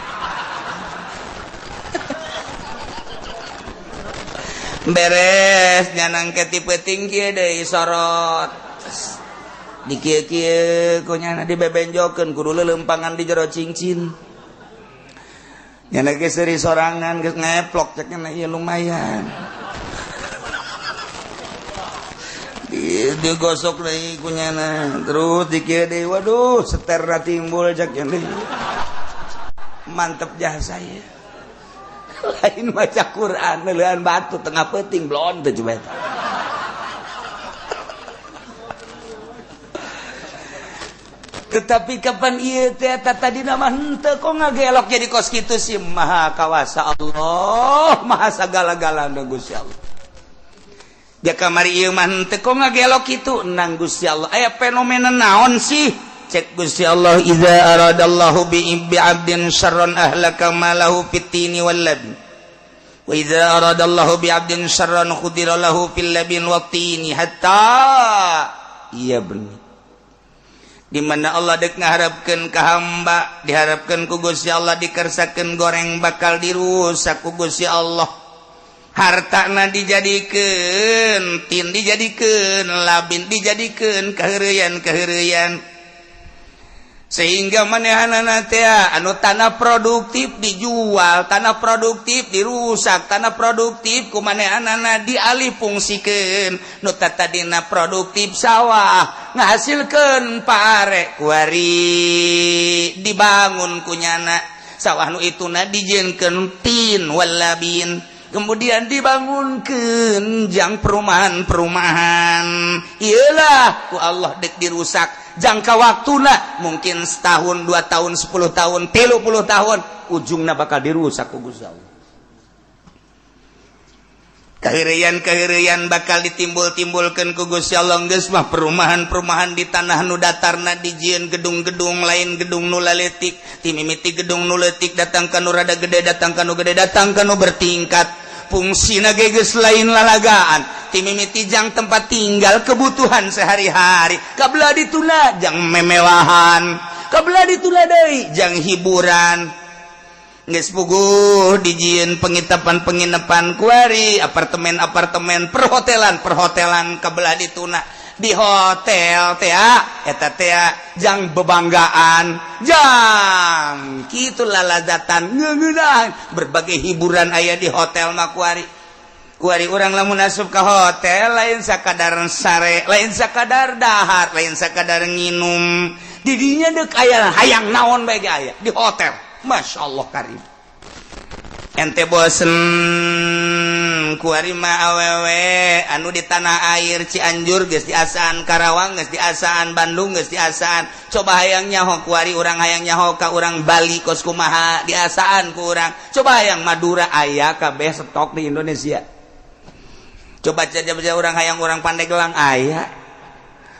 beres nyanang ke tipe tinggi deui sorot dikieu-kieu ku nyana dibebenjokeun kudu leuleumpangan di jero cincin nyana ge seuri sorangan geus ngeplok cek nyana ieu lumayan digosok deui ku nyana terus dikieu deui waduh seterna timbul cek nyana mantep jasa ieu lain maca Quran leulehan batu tengah peuting blon teh coba eta tetapi kapan ieu teh tadi mah henteu kok ngagelok jadi kos kitu sih maha kawasa Allah maha sagala-galana Gusti Allah dia kamari ieu mah henteu kok ngagelok kitu nang Gusti Allah aya fenomena naon sih cek Gusti Allah idza aradallahu bi 'abdin syarran ahlaka ma lahu fitini wal labin wa idza aradallahu bi 'abdin syarran khudira lahu fil labin wattini hatta iya bener di mana Allah dek ngaharapkeun ka hamba diharapkeun ku Gusti Allah dikersakeun goreng bakal dirusak ku Gusti Allah hartana dijadikeun tin dijadikeun labin dijadikeun kaheureyan sehingga manehanana teh anu tanah produktif dijual tanah produktif dirusak tanah produktif ku manehanana dialih fungsikeun nu tadina produktif sawah ngahasilkeun pare kuari dibangun kunyana sawah nu ituna dijieunkeun tin wallabin kemudian dibangunkeun jang perumahan-perumahan iyalah ku Allah dek dirusak jangka waktuna mungkin setahun 2 tahun 10 tahun 30 tahun ujungna bakal dirusak ku Gusti Allah kaheureyan bakal ditimbul-timbulkeun ku Gusti Allah geus mah perumahan-perumahan di tanah nu datarna dijieun gedung-gedung lain gedung nu laletik ti mimiti gedung nu leutik datang ka nu rada gede datang ka nu gede datang ka nu bertingkat fungsina ge geus lain lalagaan ti mimiti jang tempat tinggal kebutuhan sehari-hari kabelah dituna jang memewahan kabelah dituna deui jang hiburan geus puguh dijieun penginapan kuari apartemen perhotelan kabelah dituna di hotel teh eta teh jang bebanggaan jang kitu lalazatan ngeunaan berbagai hiburan aya di hotel mah kuari urang lamun asup ka hotel lain sakadar sare lain sakadar dahar lain sakadar nginum di dinya deuk aya hayang naon bae ge aya di hotel masyaallah karim ente bosen kuari mah awewe anu di tanah air Cianjur geus diasaan Karawang geus diasaan Bandung geus diasaan coba hayang nyaho kuari urang hayang nyaho ka urang Bali kos kumaha diasaan ku urang coba hayang Madura aya kabeh stok di Indonesia coba saja urang hayang urang Pandeglang aya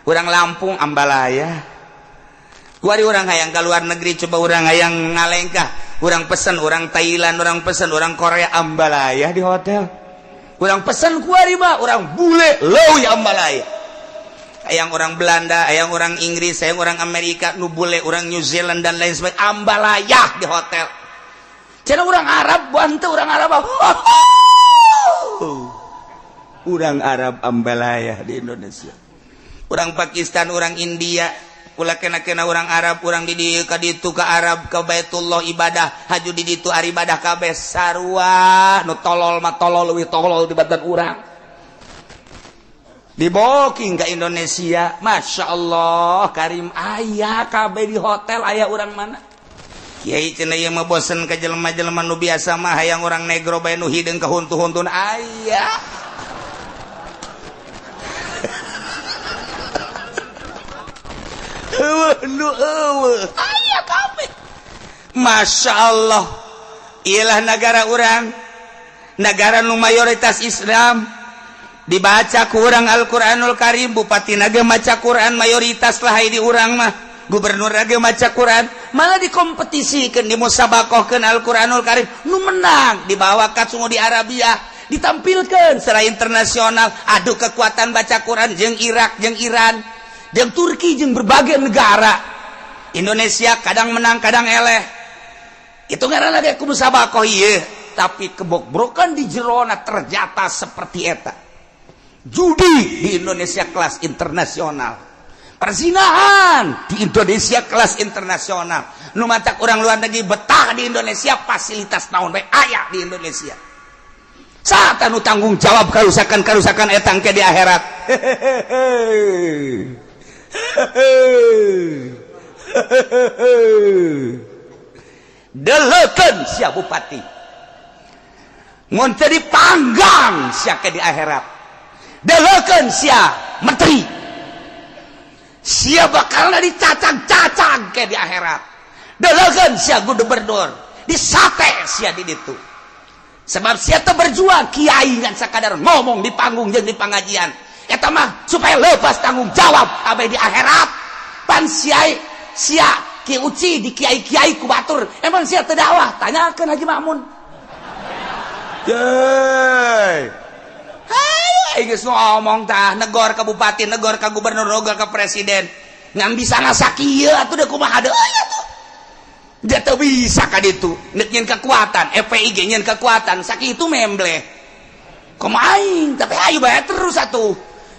urang Lampung Ambalaya kuari urang hayang ka luar negeri coba urang hayang ngalengkah urang pesen urang Thailand urang pesen urang Korea Ambalaya di hotel urang pesen kuari mah urang bule leuwih Ambalaya hayang urang Belanda hayang urang Inggris hayang urang Amerika nu bule urang New Zealand dan lain sebagainya Ambalaya di hotel cenah urang Arab banteu urang Arab urang Arab Ambalaya di Indonesia urang Pakistan urang India ulah kena orang Arab orang di kaditu ke Arab ke Baitullah ibadah haju di ditu ari ibadah kabeh sarua nu tolol mah tolol leuwih tolol di badan urang diboking ke Indonesia Masya Allah karim aya kabeh di hotel aya urang mana kiai cenah ieu mah bosen ka jelema-jelema nu biasa mah hayang urang negro bae nu hideung ka huntu-huntun aya Masya Allah ialah negara orang negara nu mayoritas Islam dibaca ku urang Al-Quranul Karim bupati naga maca Quran mayoritas lah di urang mah gubernur naga maca Quran malah dikompetisikan dimusabakohkeun Al-Quranul Karim nu menang dibawa ka di Arabia ditampilkan secara internasional adu kekuatan baca Quran jeung Irak jeung Iran jeung Turki jeung berbagai negara Indonesia kadang menang kadang eleh itu ngaranna ge kudu sabakoh ieu tapi kebobrokan di jerona ternyata seperti eta judi di Indonesia kelas internasional perzinahan di Indonesia kelas internasional nu matak urang luar negeri betah di Indonesia fasilitas naon bae aya di Indonesia saat anu tanggung jawab karusakan eta engke di akhirat deleukeun sia bupati mun teu dipanggang sia ke di akhirat deleukeun sia menteri sia bakalna dicacang-cacang ke di akhirat deleukeun sia gubernur disate sia di ditu sebab sia teu berjuang kiai ngan sakadar ngomong di panggung jeung di pangajian eta mah supaya lepas tanggung jawab abdi di akhirat pan siai sia Ki Uci di kiai-kiai ku batur emang sia teu dakwah tanyakeun Haji Makmun yeay ayo geus ngomong tah negor ka bupati negor ka gubernur negor ka presiden ngan bisa ngasakieu atuh da kumaha deui atuh dia teu bisa ka ditu nyeun kekuatan FPIG nyeun kekuatan sakitu membleh kumaha aing tapi ayo bae terus atuh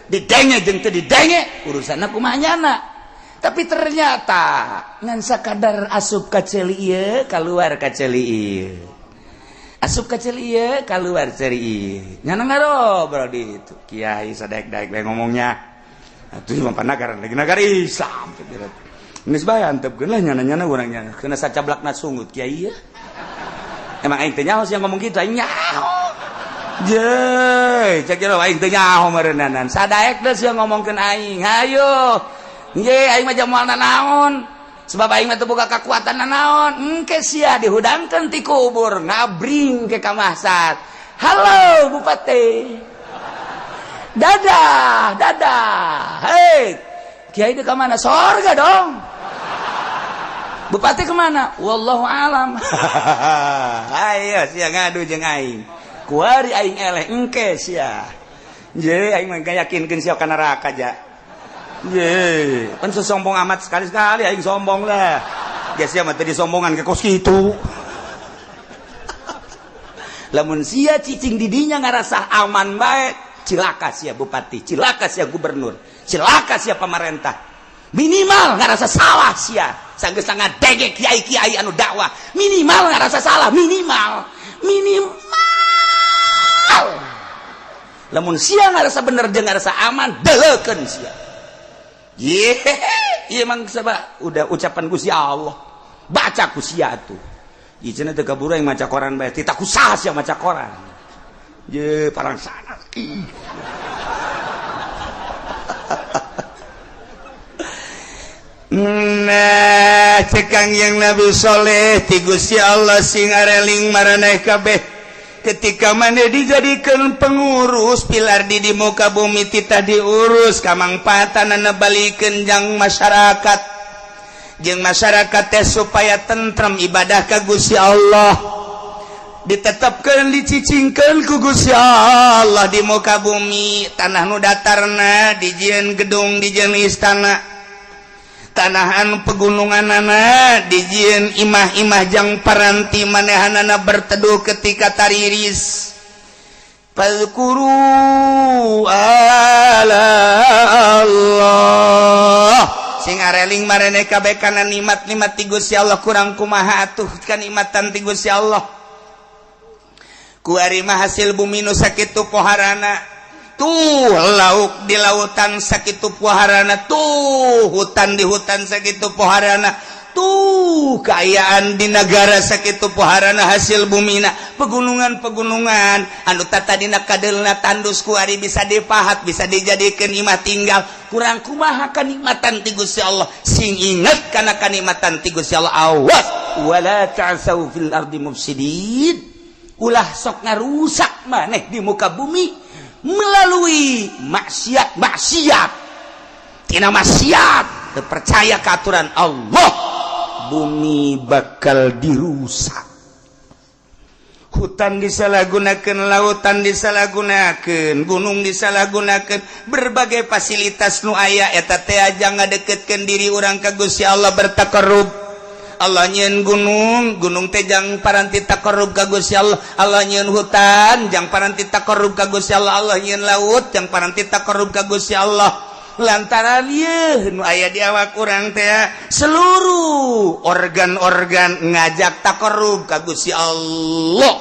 didenge jeung teu didenge urusanna kumaha nyana tapi ternyata ngan sakadar asup ka ceuli ieu kaluar ka ceuli ieu asup ka ceuli ieu kaluar ceuli ieu nyana ngarobrol di itu kiai sadek-daek bae ngomongnya atuh mah panagaran lagi nagara Islam geus bae antepkeun lah nyana-nyana urang nya keuna sacablakna sungut kiai ieu emang aing teh nyaho yang ngomong kitu aing nyaho je cek jero aing teh nyaho meureunnan sadaek deus yang ngomongkeun aing hayo nggih aing mah jamualna naon sebab aing mah teu boga kakuatan naon engke sia dihudangkeun ti kubur ngabring ke ka mahsad halo bupati dadah hei kiai di kemana sorga dong bupati kemana wallahu alam ayo sia ngadu jeung aing kuari aing eleh engke sia je aing mah yakinkeun sia ka neraka ja je pan sombong amat sekali-sekali aing sombong lah geus sia mah teu disombongan ke kos kitu lamun sia cicing didinya ngarasa aman bae cilaka sia bupati, cilaka sia gubernur, cilaka sia pemerintah. Minimal ngarasa salah sia. Sanggeus ngadege kiai-kiai anu dakwah. Minimal ngarasa salah, minimal. Lamun sia ngarasa bener jeung ngarasa aman, deleukeun sia. Ieu emang sabab udah ucapan Gusti Allah. Baca ku sia atuh. Ieu cenah teu kaburu yang maca koran bae, tita kusaha sia maca koran. Je parang sana nah cekang yang Nabi Soleh ti Gusti Allah sing areling maraneh kabeh ketika maneh dijadikan pengurus pilar di muka bumi titah diurus kamangpatanana balikeun jang masyarakat jeung masyarakat teh supaya tentrem ibadah ka Gusti Allah ditetapkan dicicingkan ku Gusti Allah di muka bumi tanah nu datarna dijieun gedung dijieun istana tanahan pegununganana dijieun imah-imah jang paranti manehanana berteduh ketika tariris fadzkuru ala Allah sing areling maraneh kabeh kana nikmat-nikmat ti Gusti Allah kurang kumaha atuh kanikmatan ti Gusti Allah kuari mah hasil bumi nu sakitu poharana tuh lauk di lautan sakitu poharana tuh hutan di hutan sakitu poharana tuh kaayaan di negara sakitu poharana hasil bumina pegunungan-pegunungan anu tatadina kadelna tandus kuari bisa dipahat bisa dijadikeun imah tinggal kurang kumaha kanikmatan ti Gusti Allah sing inget kana kanikmatan ti Gusti Allah awas wala ta'sau fil ardi mufsidin ulah sok ngarusak maneh di muka bumi melalui maksiat tina maksiat teu percaya ka aturan Allah bumi bakal dirusak hutan disalahgunakeun lautan disalahgunakeun gunung disalahgunakeun berbagai fasilitas nu aya eta teh aja ngadeketkeun diri urang ka Gusti Allah bertakarrub Allah nyeun gunung teh jang paranti takarrub ka Gusti Allah Allah nyeun hutan jang paranti takarrub ka Gusti Allah Allah nyeun laut jang paranti takarrub ka Gusti Allah lantaran ieu nu aya di awak urang teh seluruh organ-organ ngajak takarrub ka Gusti Allah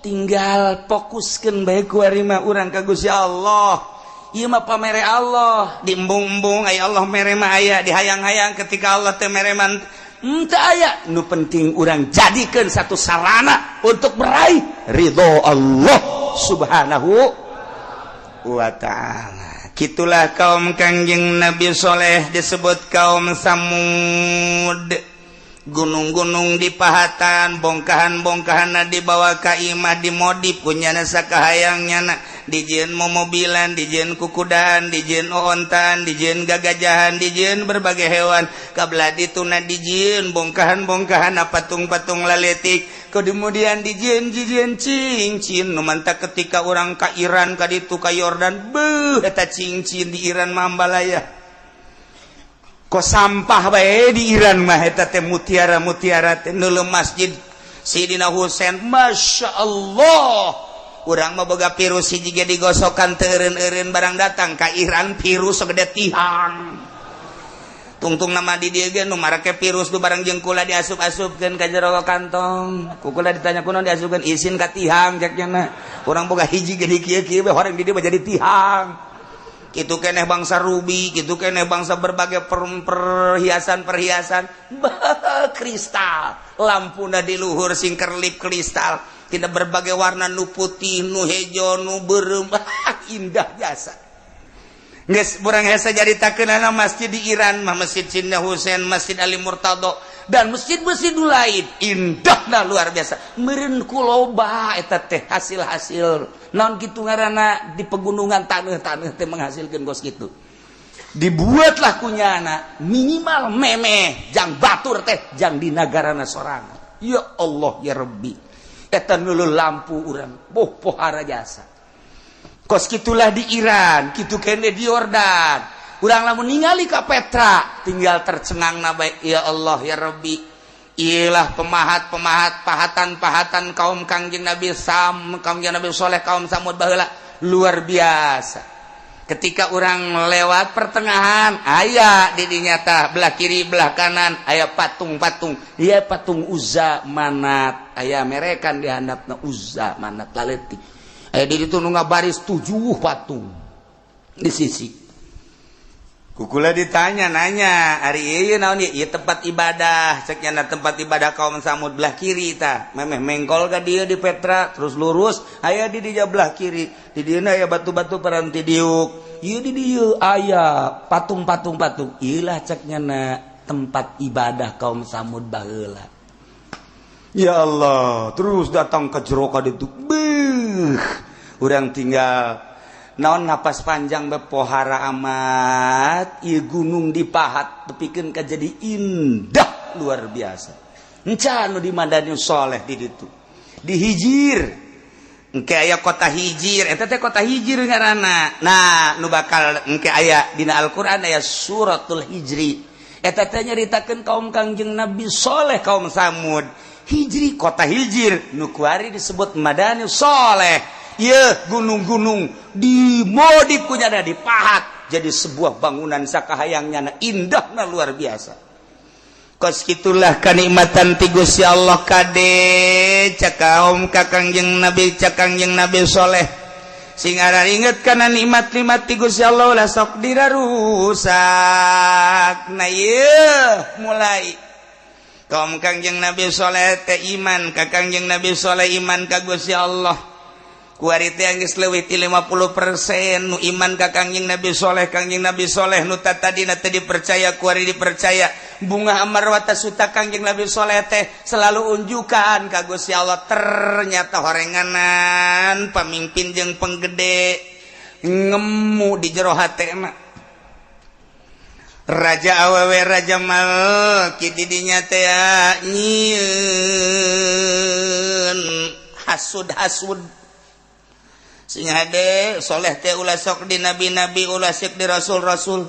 tinggal fokuskeun bae ku ari mah urang ka Gusti Allah ieu mah pamere Allah di embung-embung aya Allah mere mah aya di hayang-hayang ketika Allah teu mere mah teu aya nu penting urang jadikeun satu sarana untuk meraih ridho Allah subhanahu wa ta'ala. Kitulah kaum Kangjeng Nabi Soleh disebut kaum Samud. Gunung-gunung dipahatan, bongkahan-bongkahanna dibawa ka imah dimodif punyana sakahayangnya dijieun momobilan, dijieun kukudan, dijieun ontan, dijieun gagajahan, dijieun berbagai hewan. Kabla dituna dijieun bongkahan-bongkahan patung-patung laletik. Kemudian dijieun cincin nu manta ketika orang ka Iran ka ditu ka Yordan, beuh eta cincin di Iran mambalaya. Kok sampah bae di Iran mah eta teh mutiara-mutiara teh nu masjid Sidina Husain, Masya Allah. Urang mah boga virus hiji ge digosokan teu eureun-eureun barang datang ka Iran virus segede tihang. Tungtung nama di dieu ge nu marake virus nu barang jengkula diasup-asupkeun ka jero kantong. Kukula ditanya kunaon diasupkeun, izin ka tihang jaknya. Urang boga hiji ge di kieu-kieu we horeng di dieu jadi tihang. Kitu keneh bangsa ruby, kitu keneh bangsa berbagai perhiasan-perhiasan, kristal, lampuna di luhur sing kerlip kristal, tidak berbagai warna nu putih, nu hejo, nu beureum, indah jasa. Geus urang hese jaritakeunana masjid di Iran mah Masjid Sidina Husain, Masjid Ali Murtado dan masjid-masjid lain indahna luar biasa. Meureun kuloba eta teh hasil-hasil naon kitu ngaranna di pegunungan taneuh-taneuh teh menghasilkeun gos kitu. Dibuatlah kunyana minimal memeh jang batur teh jang di nagarana sorangan. Ya Allah ya Rabbi. Eta nulul lampu urang pohara jasa. Kos kitulah di Iran, kitu kene di Yordan. Urang lamun ningali ka Petra, tinggal tercengangna bae, ya Allah ya Rabbi. Iyalah pemahat-pemahat pahatan-pahatan kaum Kangjeng Nabi Sam, Kangjeng Nabi Soleh, kaum Samud baheula luar biasa. Ketika orang lewat pertengahan, aya di dinya tah belah kiri belah kanan aya patung-patung. Ieu patung Uzza Manat, aya merekan di handapna Uzza Manat laletik. Aya di ditu nu ngabaris 7 patung di sisi. Kukula ditanya nanya, ari ieu naon ieu? Ieu tempat ibadah, cek nyana tempat ibadah kaum Samud belah kiri tah. Memeh mengkol ka dieu di Petra, terus lurus aya di dieu belah kiri. Di dieuna aya batu-batu paranti diuk. Ieu di dieu aya patung-patung. Ieulah cek nyana tempat ibadah kaum Samud baheula. Ya Allah, terus datang ke jero ka ditu. Urang tinggal naon napas panjang bepohara amat, ieu gunung dipahat tepikeun ka jadi indah luar biasa. Encan nu di Madani Soleh di ditu. Di Hijir. Engke aya kota Hijir, eta teh kota Hijir ngaranna. Nah, nu bakal engke aya dina Al-Qur'an aya suratul Hijri. Eta teh nyaritakeun kaum Kangjeng Nabi Soleh kaum Samud. Hijri kota Hijir nu kuari disebut Madani Soleh. Ieu gunung-gunung dimodif kunyana dipahat jadi sebuah bangunan sakahayangnya indahna luar biasa. Kos kitulah kanikmatan ti Gusti Allah kade cakaom Kangjeng Nabi Soleh sing aran inget kana nikmat-nikmat ti Gusti Allah ulah sok dirarusak. Nah ieu mulai kaum Kangjeng Nabi Soleh teh iman ka Kangjeng Nabi Soleh, iman ka Gusti Allah. Kuari teh geus leuwih ti 50% nu iman ka Kangjeng Nabi Soleh, Kangjeng Nabi Soleh nu tadina teh dipercaya kuari dipercaya. Bunga amarwata suta Kangjeng Nabi Soleh teh selalu unjukan ka Gusti Allah, ternyata horenganan pamimpin jeung penggede ngemu di jero hatena. Raja awewe Raja Mal kididinya teh nyieun hasud sing hade soleh teh ulah sok di nabi-nabi ulah sok di rasul-rasul.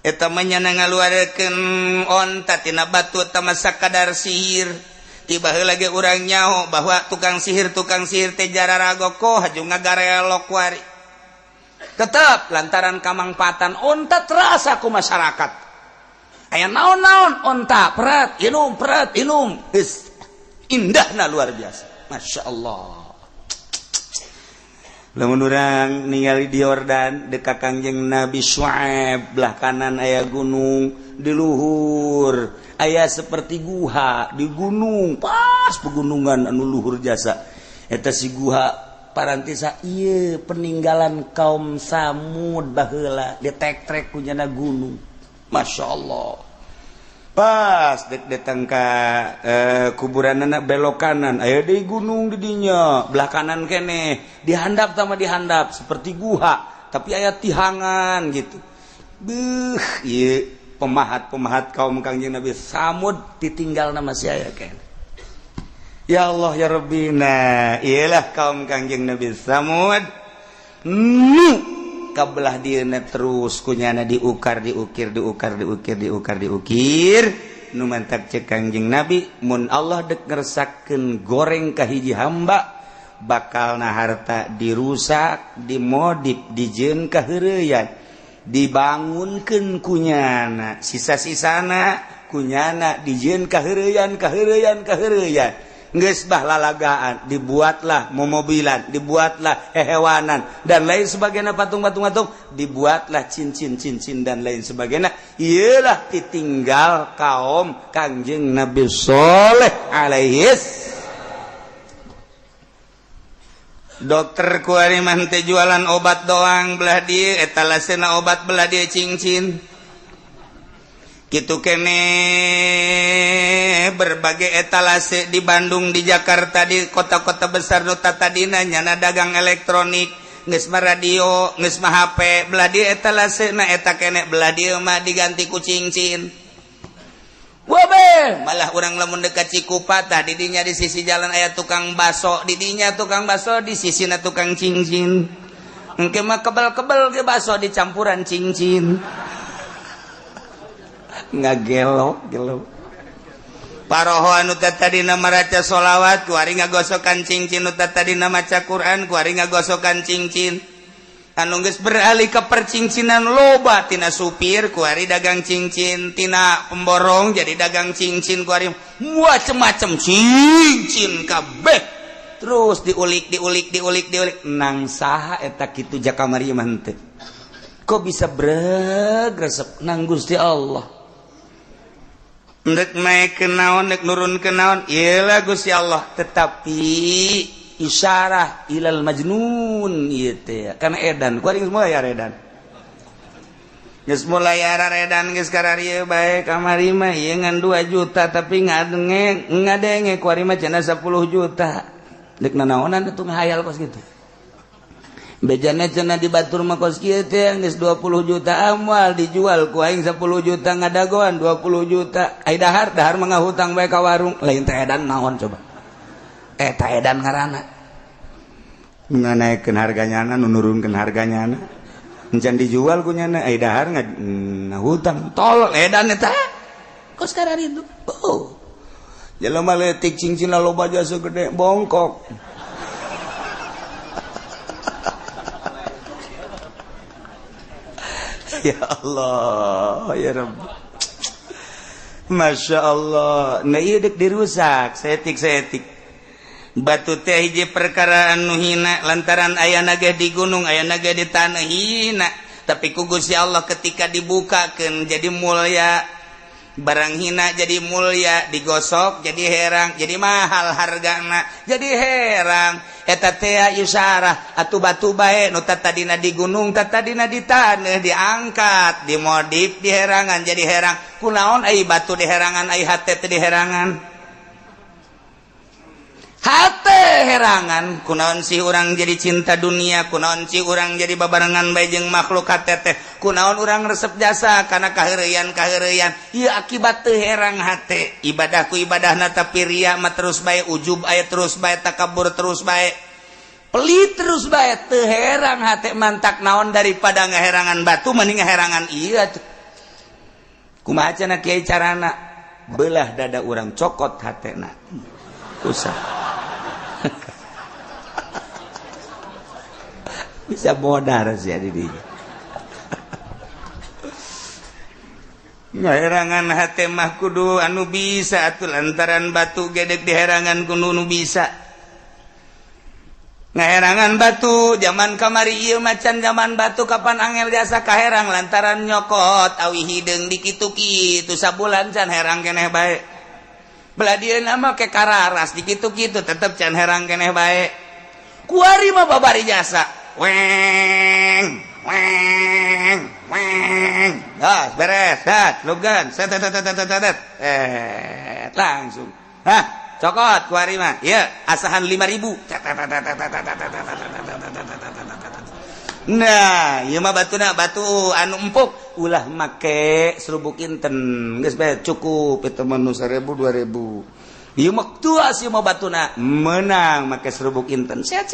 Eta mah nyana ngaluarekeun onta tina batu eta mah sakadar sihir. Tiba heula ge urang nyaho bahwa tukang sihir teh jararago ko haju ngagarelok wari. Tetep lantaran kamangpaatan onta terasa ku masyarakat. Aya naon-naon onta perat inum. Indahna luar biasa. Masya Allah. Lamun urang ningali di Yordan dekat Kangjeng Nabi Syuaib belah kanan aya gunung, di luhur aya seperti guha di gunung pas pegunungan anu luhur jasa. Eta si guha parantisa ieu peninggalan kaum Samud baheula ditek-trek ku nyana gunung. Masya Allah. pas dek datang ke kuburan anak belok kanan aya di gunung didinya belah kanan kene dihandap sama dihandap seperti guha tapi aya tihangan gitu iya pemahat kaum Kangjeng Nabi Samud ditinggal nama saya kan ya Allah ya Rabbina iyalah kaum Kangjeng Nabi Samud kabelah dieuna terus kunyana diukir nu mantap cek Kangjeng Nabi mun Allah dek ngeresakeun goreng ka hiji hamba bakal na harta dirusak dimodif dijieun ka heureuyan dibangunkeun kunyana sisa-sisana kunyana dijieun ka heureuyan geus bah lalagaan dibuatlah momobilan dibuatlah hehewanan dan lain sebagainya patung-patung dibuatlah cincin-cincin dan lain sebagainya iyalah ditinggal kaum Kangjeng Nabi Saleh alaihis dokter kuari mah teh jualan obat doang belah dieu etalasena obat belah dieu cincin kitu kene berbagai etalase di Bandung di Jakarta di kota-kota besar nu tadina nyana dagang elektronik geus mah radio geus mah HP belah dieu etalase na eta kene belah dieu mah diganti ku cincin wabe malah urang lamun dekat Cikupa tah di dinya di sisi jalan aya tukang baso di dinya tukang baso di sisina tukang cincin engke mah kebel-kebel ge baso dicampuran cincin ngagelo paroho anu tadina maraca sholawat kuari ngagosokan cincin nu tadina maca Quran kuari ngagosokan cincin anu geus beralih ka percincinan loba tina supir kuari dagang cincin tina pemborong jadi dagang cincin kuari macem-macem cincin kabeh terus diulik nang saha eta kitu jakamari mah teh kok bisa resep nang Gusti Allah ndek naik ke naon ndek nurun ke naon iyalah Gusti Allah tetapi isyarah ilal majnun ieu teh kana edan kuring semua ya edan geus mulai ara edan geus kararieu bae kamari mah ieu ngan 2 juta tapi ngadenge kuari mah cenah 10 juta dek nanaonan atuh ngahayal kos kitu bejana cenah di batur mah kos kieu teh geus 20 juta amal dijual ku aing 10 juta ngadagoan 20 juta ai dahar mah ngahutang bae ka warung lain teh edan naon coba eta edan ngaranna nganaikeun harganya nu nurunkeun harganya encan dijual ku nyana ai dahar ngahutang tol edan eta kos karari itu jelema leutik cincin loba jasa gede bongkok ya Allah ya Rabb Masya Allah nah iya dek dirusak setik batu teh hiji perkara anu hina lantaran aya nage di gunung aya nage di tanah hina tapi ku Gusti Allah ketika dibukakeun jadi mulia barang hina jadi mulia digosok jadi herang jadi mahal hargana jadi herang eta teh isyarah atuh batu bae nu tadina di gunung tadina di taneuh diangkat dimodif di herangan jadi herang kunaon ai batu di herangan ai hate teh di herangan hate herangan kunaon si urang jadi cinta dunia kunaon si urang jadi babarengan bae jeung makhluk hate teh kunaon urang resep jasa kana kaheureyan ieu akibat teu herang hate ibadah ku ibadahna tapi ria mah terus bae ujub aya terus bae takabur terus bae pelit terus bae teu herang hate mantak naon daripada ngaherangan batu mending ngaherangan ieu atuh kumaha cenah kiai carana belah dada urang cokot hatena usah bisa modar sih di dinya ngaherangan hate mah kudu anu bisa atuh lantaran batu gedek di herangan kudu nu bisa ngaherangan batu zaman kamari ieu macan zaman batu kapan angel jasa kaherang lantaran nyokot awi hideung di kitu-kitu sabulan can herang keneh bae belah dieuna mah ke kararas di kitu-kitu tetep can herang keneh bae kuari mah babari jasa weng Beres, slogan, langsung. Hah, cokot kuari mah. Iya, asahan 5.000. Nah, ieu mah batuna batu anu empuk, ulah make serubuk inten. Geus bae cukup eta mah nu 1.000 2.000. Ieu mah tuas ieu mah batuna menang make serubuk inten. Set.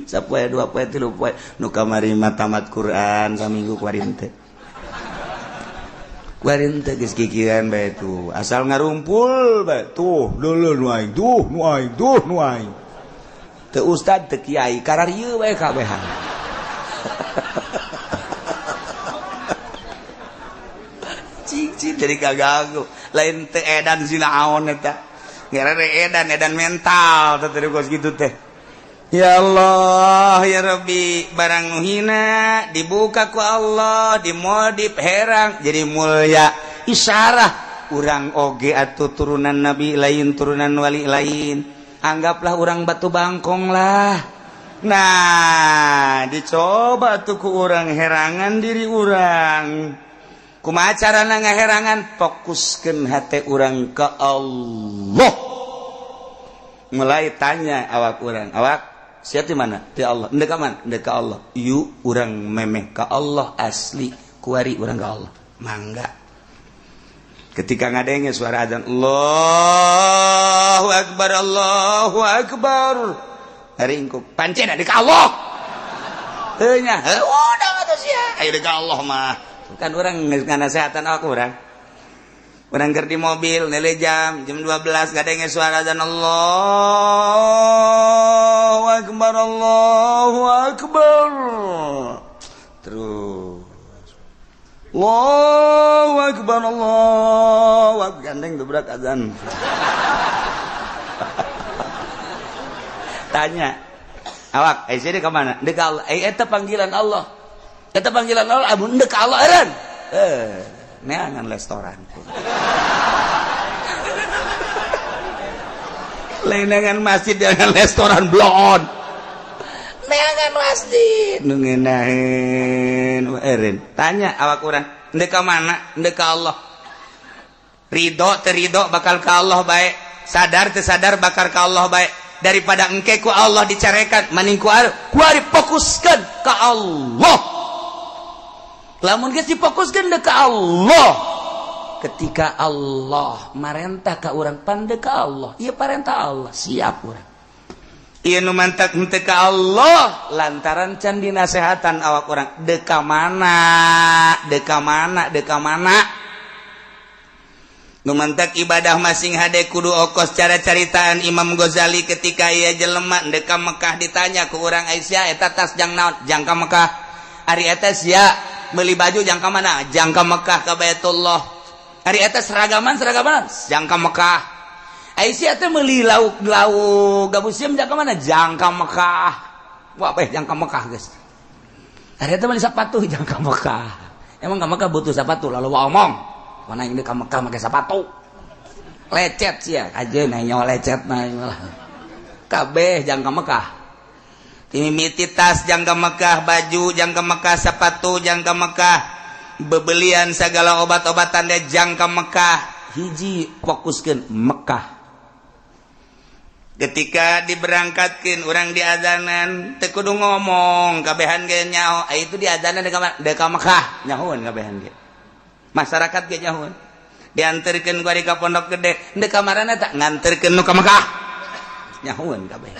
Sapoe 2 poe 3 poe nu kamari mah tamat Quran saminggu kuarin teh. Kuarin teh geus kikiran bae tuh. Asal ngarumpul bae tuh, leuleun nu aing, tuh nu aing. Teu ustad teu kiai kararieu bae kabehan. Cing dari kagagu lain teu edan sina aon eta ngarere edan mental teh teu kos kitu teh. Ya Allah ya Rabbi, barang nu hina dibuka ku Allah, dimodif herang jadi mulia. Isyarah urang oge atuh turunan nabi lain, turunan wali lain. Anggaplah orang batu bangkong lah. Nah, dicoba tuh ku orang herangan diri orang. Kumaha carana ngaherangan? Fokuskeun hate urang ka Allah. Mulai tanya awak urang, awak siapa di mana? Di Allah. Endek ka mana? Endek ka Allah. Yuk urang memeh ka Allah asli, kuari urang ka Allah. Mangga. Ketika ngadenge suara azan, Allahu Akbar, Allahu Akbar. Hari engkau pancen ada ka Allah. Teu nya, udah atuh sia. Aya ka Allah mah. Kan urang geus nganasehatan aku urang. Urang keur di mobil nele jam 12 ngadenge suara azan, Allahu Akbar, Allahu Akbar. Terus Allahu Akbar, Allahu Akbar. Gandeng dobrak azan. Tanya, awak, sini ke mana? Dek Allah. Eta panggilan Allah. Eta panggilan Allah, amun dek Allah eureun. Neangan restoran. Lainangan masjid dengan restoran blon. Neangan masjid nu ngeunaheun eureun. Tanya awak urang, endek ka mana? Endek ka Allah. Ridho teu ridho bakal ka Allah bae. Sadar teu sadar bakal ka Allah bae. Daripada engke ku Allah dicarekan, mending ku ari fokuskeun ka Allah. Lamun geus difokuskeun deuk ka Allah. Ketika Allah marentah ka urang pandeu ka Allah, ieu parentah Allah, siap urang. Ieu nu mantak henteu ka Allah lantaran can dinasehatan awak urang, deuk ka mana? Deuk ka mana? Deuk ka mana? Nu mantak ibadah masing hade kudu okos cara caritaan Imam Ghazali ketika ieu jelema deuk ka Mekah ditanya ku urang Aisyah eta tas jang naon? Jang ka Mekah. Ari eta sia meuli baju jang ka mana? Jang ka Mekah ka Baitullah. Ari eta seragaman jang ka Mekah. Aisyah teh meuli lauk gabusieum jang ka mana? Jang ka Mekah. Wah beh jang ka Mekah geus. Ari eta meuli sapatu jang ka Mekah. Emang ka Mekah butuh sapatu lalu omong. Mana yang di Mekah pakai sepatu lecet sih ya aja nanya lecet nanya kabeh jangka Mekah timimiti tas jangka Mekah baju jangka Mekah sepatu jangka Mekah bebelian segala obat-obatan deh jangka Mekah hiji fokuskan Mekah ketika diberangkatkan orang diazanan teu kudu ngomong kabehan ge nyaho itu diazanan deka Mekah nyahoan kabehan ge masyarakat ge nyahoan dianterkeun ku ari ka pondok gede endeu kamarana tak nganterkeun nu ka Mekah nyahoan kabeh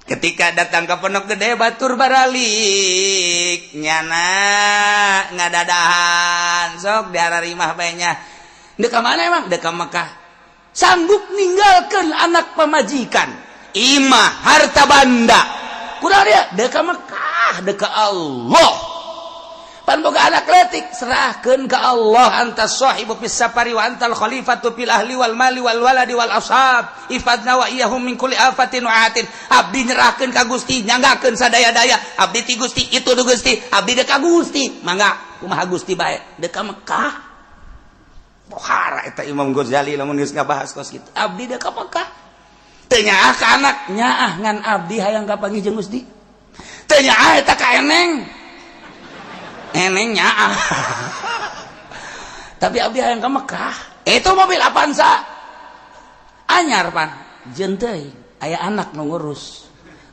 ketika datang ke pondok gede batur baralik nyana ngadadahan sok diararimah bae nya endeu ka mana emang endeu ka Mekah sanggup ninggalkeun anak pamajikan imah harta banda kurang dia endeu ka Mekah endeu ka Allah pan boga anak letik serahkeun ka Allah anta sahibu fis safari wa antal khalifatu fil ahli wal mali wal waladi wal ashab ifadna wa iyyahum min kulli afatin wa atin abdi nyerahkeun ka Gusti nyanggakeun sadaya-daya abdi ti Gusti itu du Gusti abdi deuk ka Gusti mangga kumaha Gusti bae deuk ka Mekah pohara eta Imam Ghazali lamun geus ngabahas kos kitu abdi deuk ka Mekah teu nyaah ka anak nyaah ngan abdi hayang kapanggih jeung Gusti tanya eta ka enengnya tapi abdi hayang ka Mekah itu mobil Avanza anyar pan jenteu aya anak nu ngurus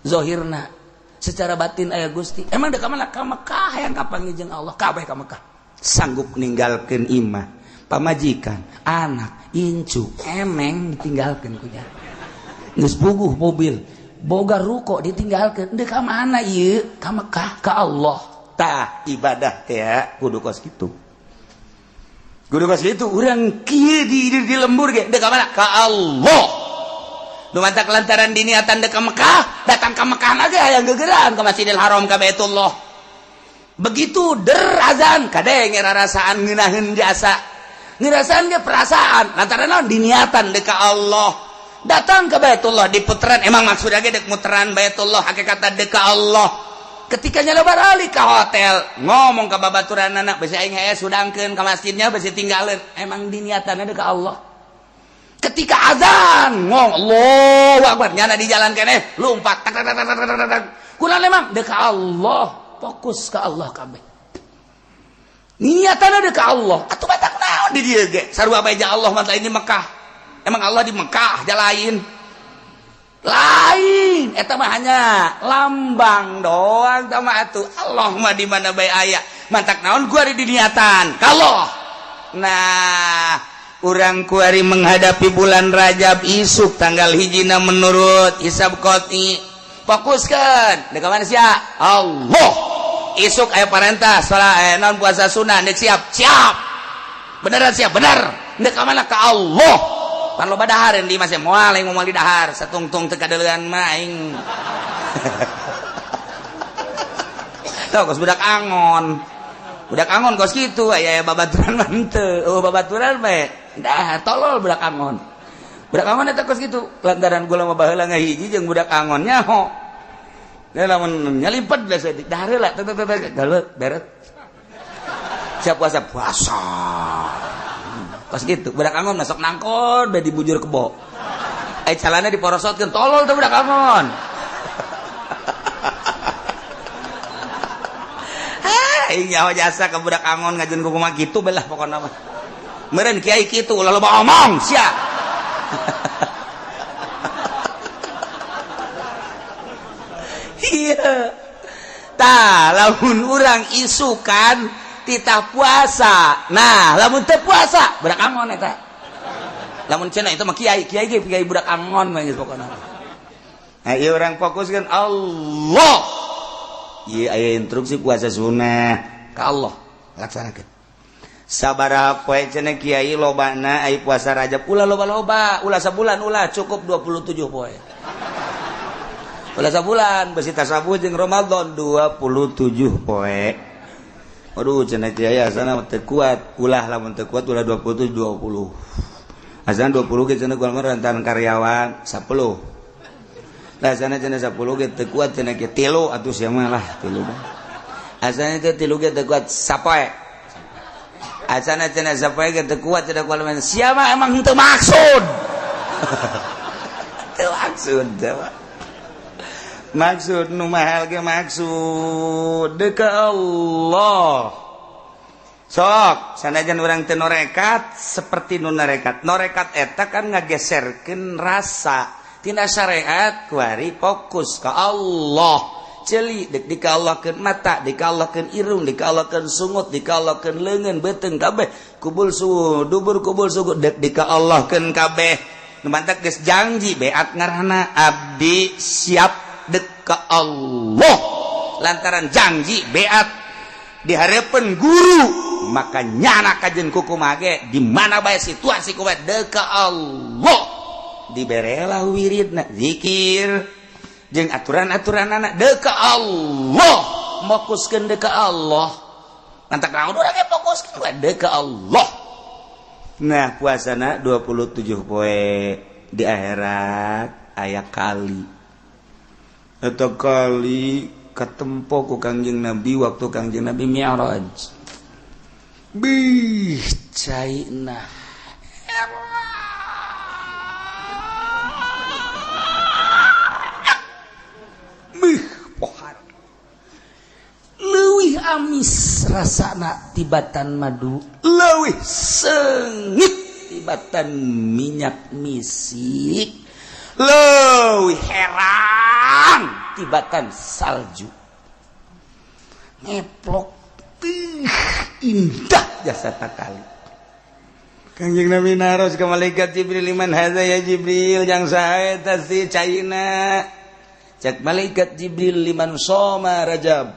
zahirna secara batin aya Gusti emang dek mana ka Mekah hayang kapanggih jeung Allah kabeh ka Mekah sanggup ninggalkeun imah pamajikan anak incu emeng ditinggalkeun ku nya geus puguh mobil boga ruko ditinggalkeun dek ka mana ieu ka Mekah ka Allah tah ibadah teh ya kudu kos kitu urang kieu di lembur ge dek ka mana ka Allah nu mantak lantaran diniatan dek ka Mekah datang ka Mekah lagi hayang gegeran ka Masjidil Haram ka Baitullah begitu azan kadang ngerasaan ngeunaheun jasa ngerasaan ge perasaan lantaran naon diniatan dek ka Allah datang ke Baitullah diputeran emang maksudnya ge dek muteran Baitullah hakikatna dek ka Allah ketika nyala balik ke hotel ngomong ke babaturan anak besi aing heye sudangkeun ka masjidnya besi tinggalin emang diniatanna dek ka Allah ketika azan ngomong Allahu Akbar nyana di jalan keneh lumpat tak kunaon emang dek ka Allah fokus ke Allah kabeh niatanna dek ka Allah atuh batak naon di dieu ge sarua bae Allah mah lain di Mekah emang Allah di Mekah lain eta mah hanya lambang doang tah mah atuh Allah mah di mana bae aya mantak naon ku ari di niatan ka Allah nah urang kuari menghadapi bulan Rajab isuk tanggal hijina menurut hisab qot'i fokuskeun dek ka mana sia Allah isuk aya parentah salat naon puasa sunah dek siap beneran siap bener dek ka mana ka Allah pan loba dahar di masih moal yang moal di dahar satungtung teu kadeulean mah aing tau kos budak angon kos kitu aya babaturan mah henteu babaturan bae dahar tolol budak angon eta kos kitu lantaran gula mah baheula ngahiji jeung budak angon nyaho da lamun nyalimpet biasa di dahar heula galuh beret siap puasa pas gitu budak angon masuk nangkon bae dibujur kebo calana diporosotkeun tolol tuh budak angon aing nyawa jasa ke budak angon ngajeun ku kumaha kitu belah pokona mah meureun kiai kitu ulah loba omong sia iya tah lamun urang isukan titah puasa nah lamun teu puasa budak angon eta lamun cenah itu mah kiai budak angon mah geus pokona nah ieu urang fokuskeun Allah ieu aya instruksi puasa sunah ka Allah laksanakeun sabaraha poe cenah kiai lobana aya puasa Rajab ulah loba-loba ulah sabulan ulah cukup 27 poe ulah sabulan besi tasabuh jeung Ramadan 27 poe aduh cenah kiai asana teu kuat ulah lamun teu kuat ulah 20 asana 20 ge cenah kumaha rantahan karyawan 10 lah asana cenah 10 ge teu kuat cenah kieu 3 atuh sia mah lah 3 asana teh 3 ge teu kuat sapoe asana cenah sapoe ge teu kuat cenah kumaha sia mah emang henteu maksud teu maksud maksud nu mahal ge maksud deuk ka Allah sok sanajan urang teu norekat seperti nu norekat eta kan ngageserkeun rasa tina syariat kuari fokus ka Allah ceuli deuk dikaallahkeun mata dikaallahkeun irung dikaallahkeun sungut dikaallahkeun leungeun beuteung kabeh kubul dubur kubul sugut deuk dikaallahkeun kabeh nu mantak geus janji beat ngaranna abdi siap dek ka Allah lantaran janji beat dihareupeun guru maka nyana kajeun kukumaha ge di mana bae situasi kumaha dek ka Allah diberelah wiridna zikir jeung aturan-aturanna dek ka Allah fokuskeun dek ka Allah mantak naon urang ge fokuskeun we dek ka Allah nah puasana 27 poe di akhirat aya kali atau kali ketempo ku Kangjeng Nabi waktu Kangjeng Nabi Mi'raj bih caina bih pohar amis rasana tibatan madu leuwih sengit tibatan minyak misik leuwih herang tibatan salju ngeplok indah jasa takali Kangjeng Nabi naros ke malaikat Jibril liman hadza ya Jibril yang saha eta si caina cek malaikat Jibril liman soma Rajab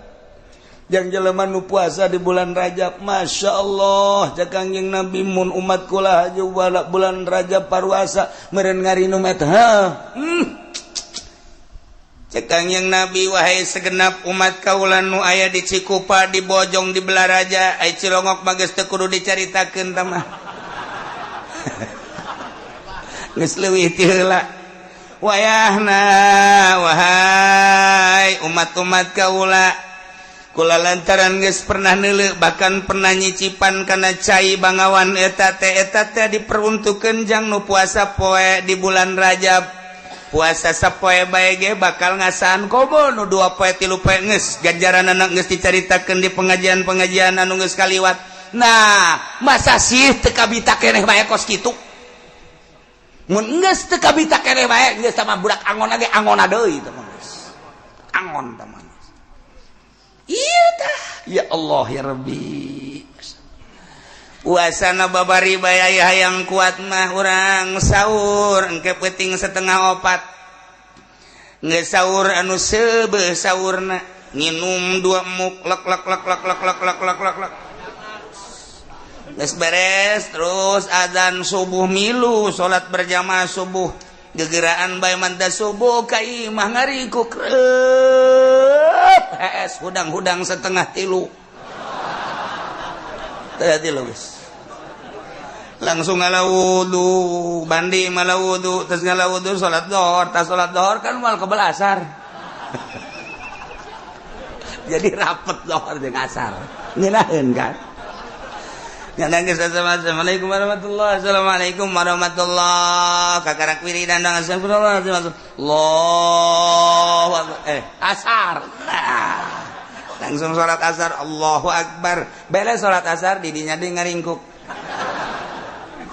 yang jelema nu puasa di bulan Rajab Masya Allah cek Kangjeng Nabi mun umat kula haju bulan Rajab paruasa meureun ngarinum eta cek Kangjeng Nabi wahai segenap umat kaula nu aya di Cikupa di Bojong di Belaraja ai Cilongok mah geus teu kudu dicaritakeun tah mah geus leuwih ti heula wayahna wahai umat-umat kaula kula lantaran geus pernah neuleuh bahkan pernah nyicipan kana cai bangawan eta teh diperuntukkeun jang nu puasa poe di bulan Rajab puasa sapoe bae ge bakal ngasaan kobo nu 2 poe 3 poe geus ganjaranna geus dicaritakeun di pengajian-pengajian anu geus kaliwat. Nah masa sih teu kabita keneh bae kos kitu mun geus teu kabita keneh bae geus sama budak angon ge angonna deui teh geus angon teh ieu tah ya Allah ya Rabbi puasana babari bae aya hayang kuat mah urang sahur engke peuting 3:30 geus sahur anu seubeuh sahurna nginum 2 muk lek geus beres terus adzan subuh milu salat berjamaah subuh gegeraan bae manta subuh ka imah ngariku kreup hees hudang-hudang 2:30 teh geus langsung ngalawudu bandi malawudu terus ngalawudu salat zuhur tas salat zuhur kan moal kebal asar jadi rapet zuhur jeung asar ngeunaheun kan. Assalamualaikum warahmatullahi Assalamualaikum warahmatullahi kakarak wiridan dan astagfirullahaladzim Allahu Akbar asar langsung sholat asar Allahu Akbar beres sholat asar didinya di ngaringkuk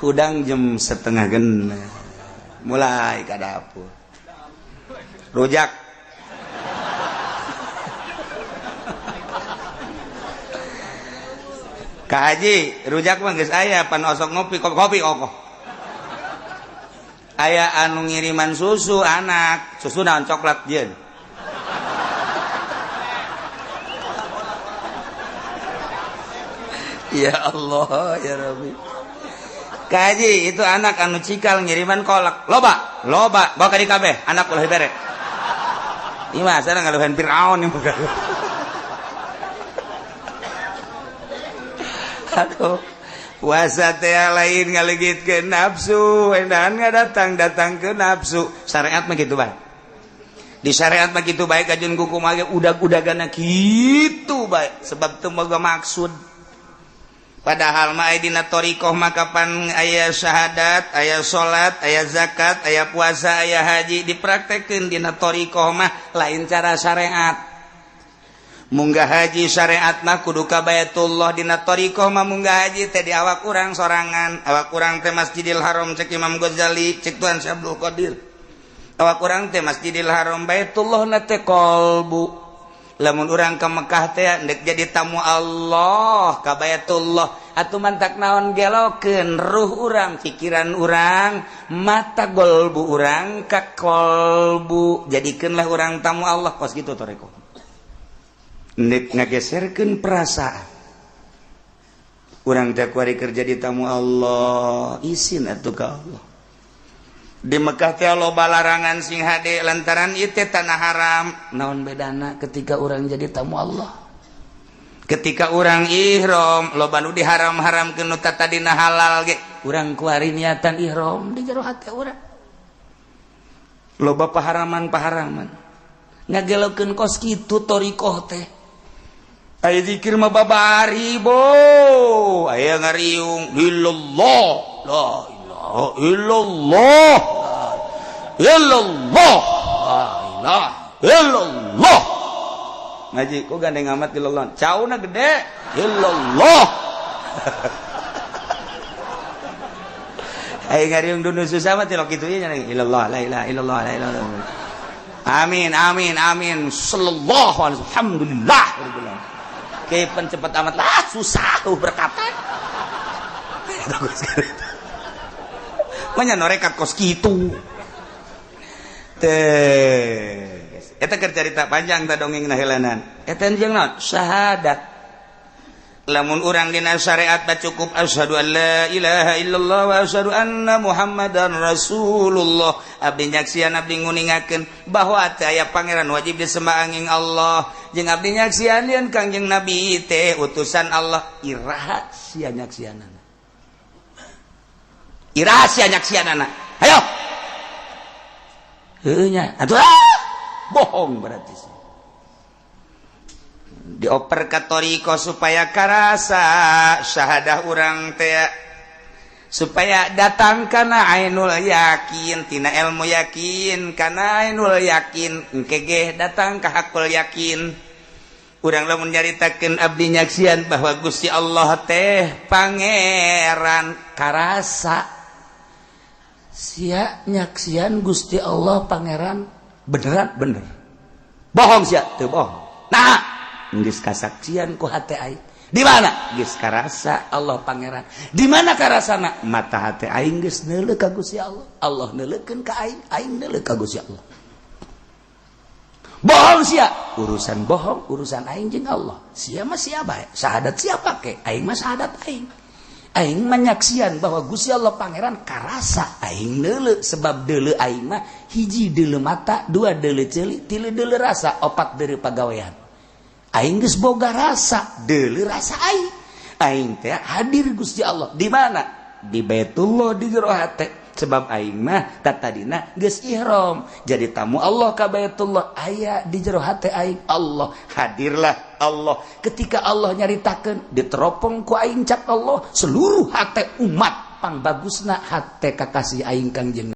hudang jam 9:30 mulai ke dapur rujak Kak Haji, rujak mah geus aya pan osok ngopi kopi kokoh. Aya anu ngiriman susu anak, susu naon coklat jeun. Ya Allah, ya Rabbi. Kak Haji, itu anak anu cikal ngiriman kolak. Loba, bawa ka di kabeh, anak ulah bere. Ieu mah sareng ngaluhan Firaun ieu mah. Aduh, puasa teh lain ngalegitkeun nafsu, edan datang ke nafsu. Syariat mah kitu bae. Di syariat mah kitu bae kajeun kuku mah udag-udagana kitu bae sebab teu boga maksud. Padahal mah aya dina thariqah mah kapan aya syahadat, aya salat, aya zakat, aya puasa, aya haji dipraktekkeun dina thariqah mah lain cara syariat. Munggah haji syariat mah kudu ka Baitullah dina thariqah mah munggah haji teh di awak urang sorangan awak urang teh Masjidil Haram cek Imam Ghazali cek Tuan Syekh Abdul Qadir awak urang teh Masjidil Haram Baitullah na teh qalbu lamun urang ka Mekah teh ndek jadi tamu Allah ka Baitullah atuh mantak naon gelokeun ruh urang pikiran urang mata qalbu urang ka qalbu jadikeunlah urang tamu Allah kos kitu thariqah nek ngageserkeun perasaan urang teh kuari kerja di tamu Allah izin atuh ka Allah di Mekah teh loba larangan sing hade lantaran ieu teh tanah haram naon bedana ketika urang jadi tamu Allah ketika urang ihram loba nu diharam-haramkeun nu tata dina halal ge urang kuari niatan ihram di jero hate urang loba paharaman ngagelokeun kos kitu thariqah teh aya zikir mah babari bo aya ngariung illallah la ilaha illallah la ilaha illallah ngaji kok gandeng amat illallah cauna gede illallah aing ngariung dudu susah mah tilok kitu nya illallah la ilaha illallah la ilaha illallah amin amin amin sallallahu alaihi alhamdulillah kayak pencepat amat lah susah tuh berkata manya norekat kos kitu teh eta keur carita panjang ta dongengna heulanan eta jeung naon syahadat lamun urang dina syariat mah cukup asyhadu an la ilaha illallah wa asyhadu anna muhammadan rasulullah abdi nyaksian abdi nguningakeun bahwa teh aya pangeran wajib disembah angin Allah jeung abdi nyaksian yen Kangjeng Nabi teh utusan Allah irahasia nyaksianana irahasia nyaksianana hayo heuh nya atuh bohong berarti dioper ka toriko supaya karasa syahadah urang teh supaya datang kana ainul yakin tina ilmu yakin kana ainul yakin engke datang ka hakul yakin urang lamun nyaritakeun abdi nyaksian bahwa Gusti Allah teh pangeran karasa sia nyaksian Gusti Allah pangeran beneran bener bohong sia teu bohong nah geus kasaksian ku hate aing di mana geus karasa Allah pangeran di mana karasana mata hate aing geus neuleuh ka Gusti Allah Allah neuleukeun ka aing aing neuleuh ka Gusti Allah bohong sia urusan bohong urusan aing jeung Allah sia mah sia bae syahadat sia pake aing mah syahadat aing menyaksian bahwa Gusti Allah pangeran karasa aing neuleuh sebab deuleu aing mah hiji deuleu mata dua deuleu ceuli tilu deuleu rasa opat deuleu pagawean aing geus boga rasa deuleu rasa aing teh hadir Gusti Allah di mana di Baitullah di jero hate sebab aing mah tatadina geus ihram jadi tamu Allah ka Baitullah aya di jero hate aing Allah hadirlah Allah ketika Allah nyaritakeun diteropong ku aing cak Allah seluruh hate umat pangbagusna hate kakasih aing Kangjeng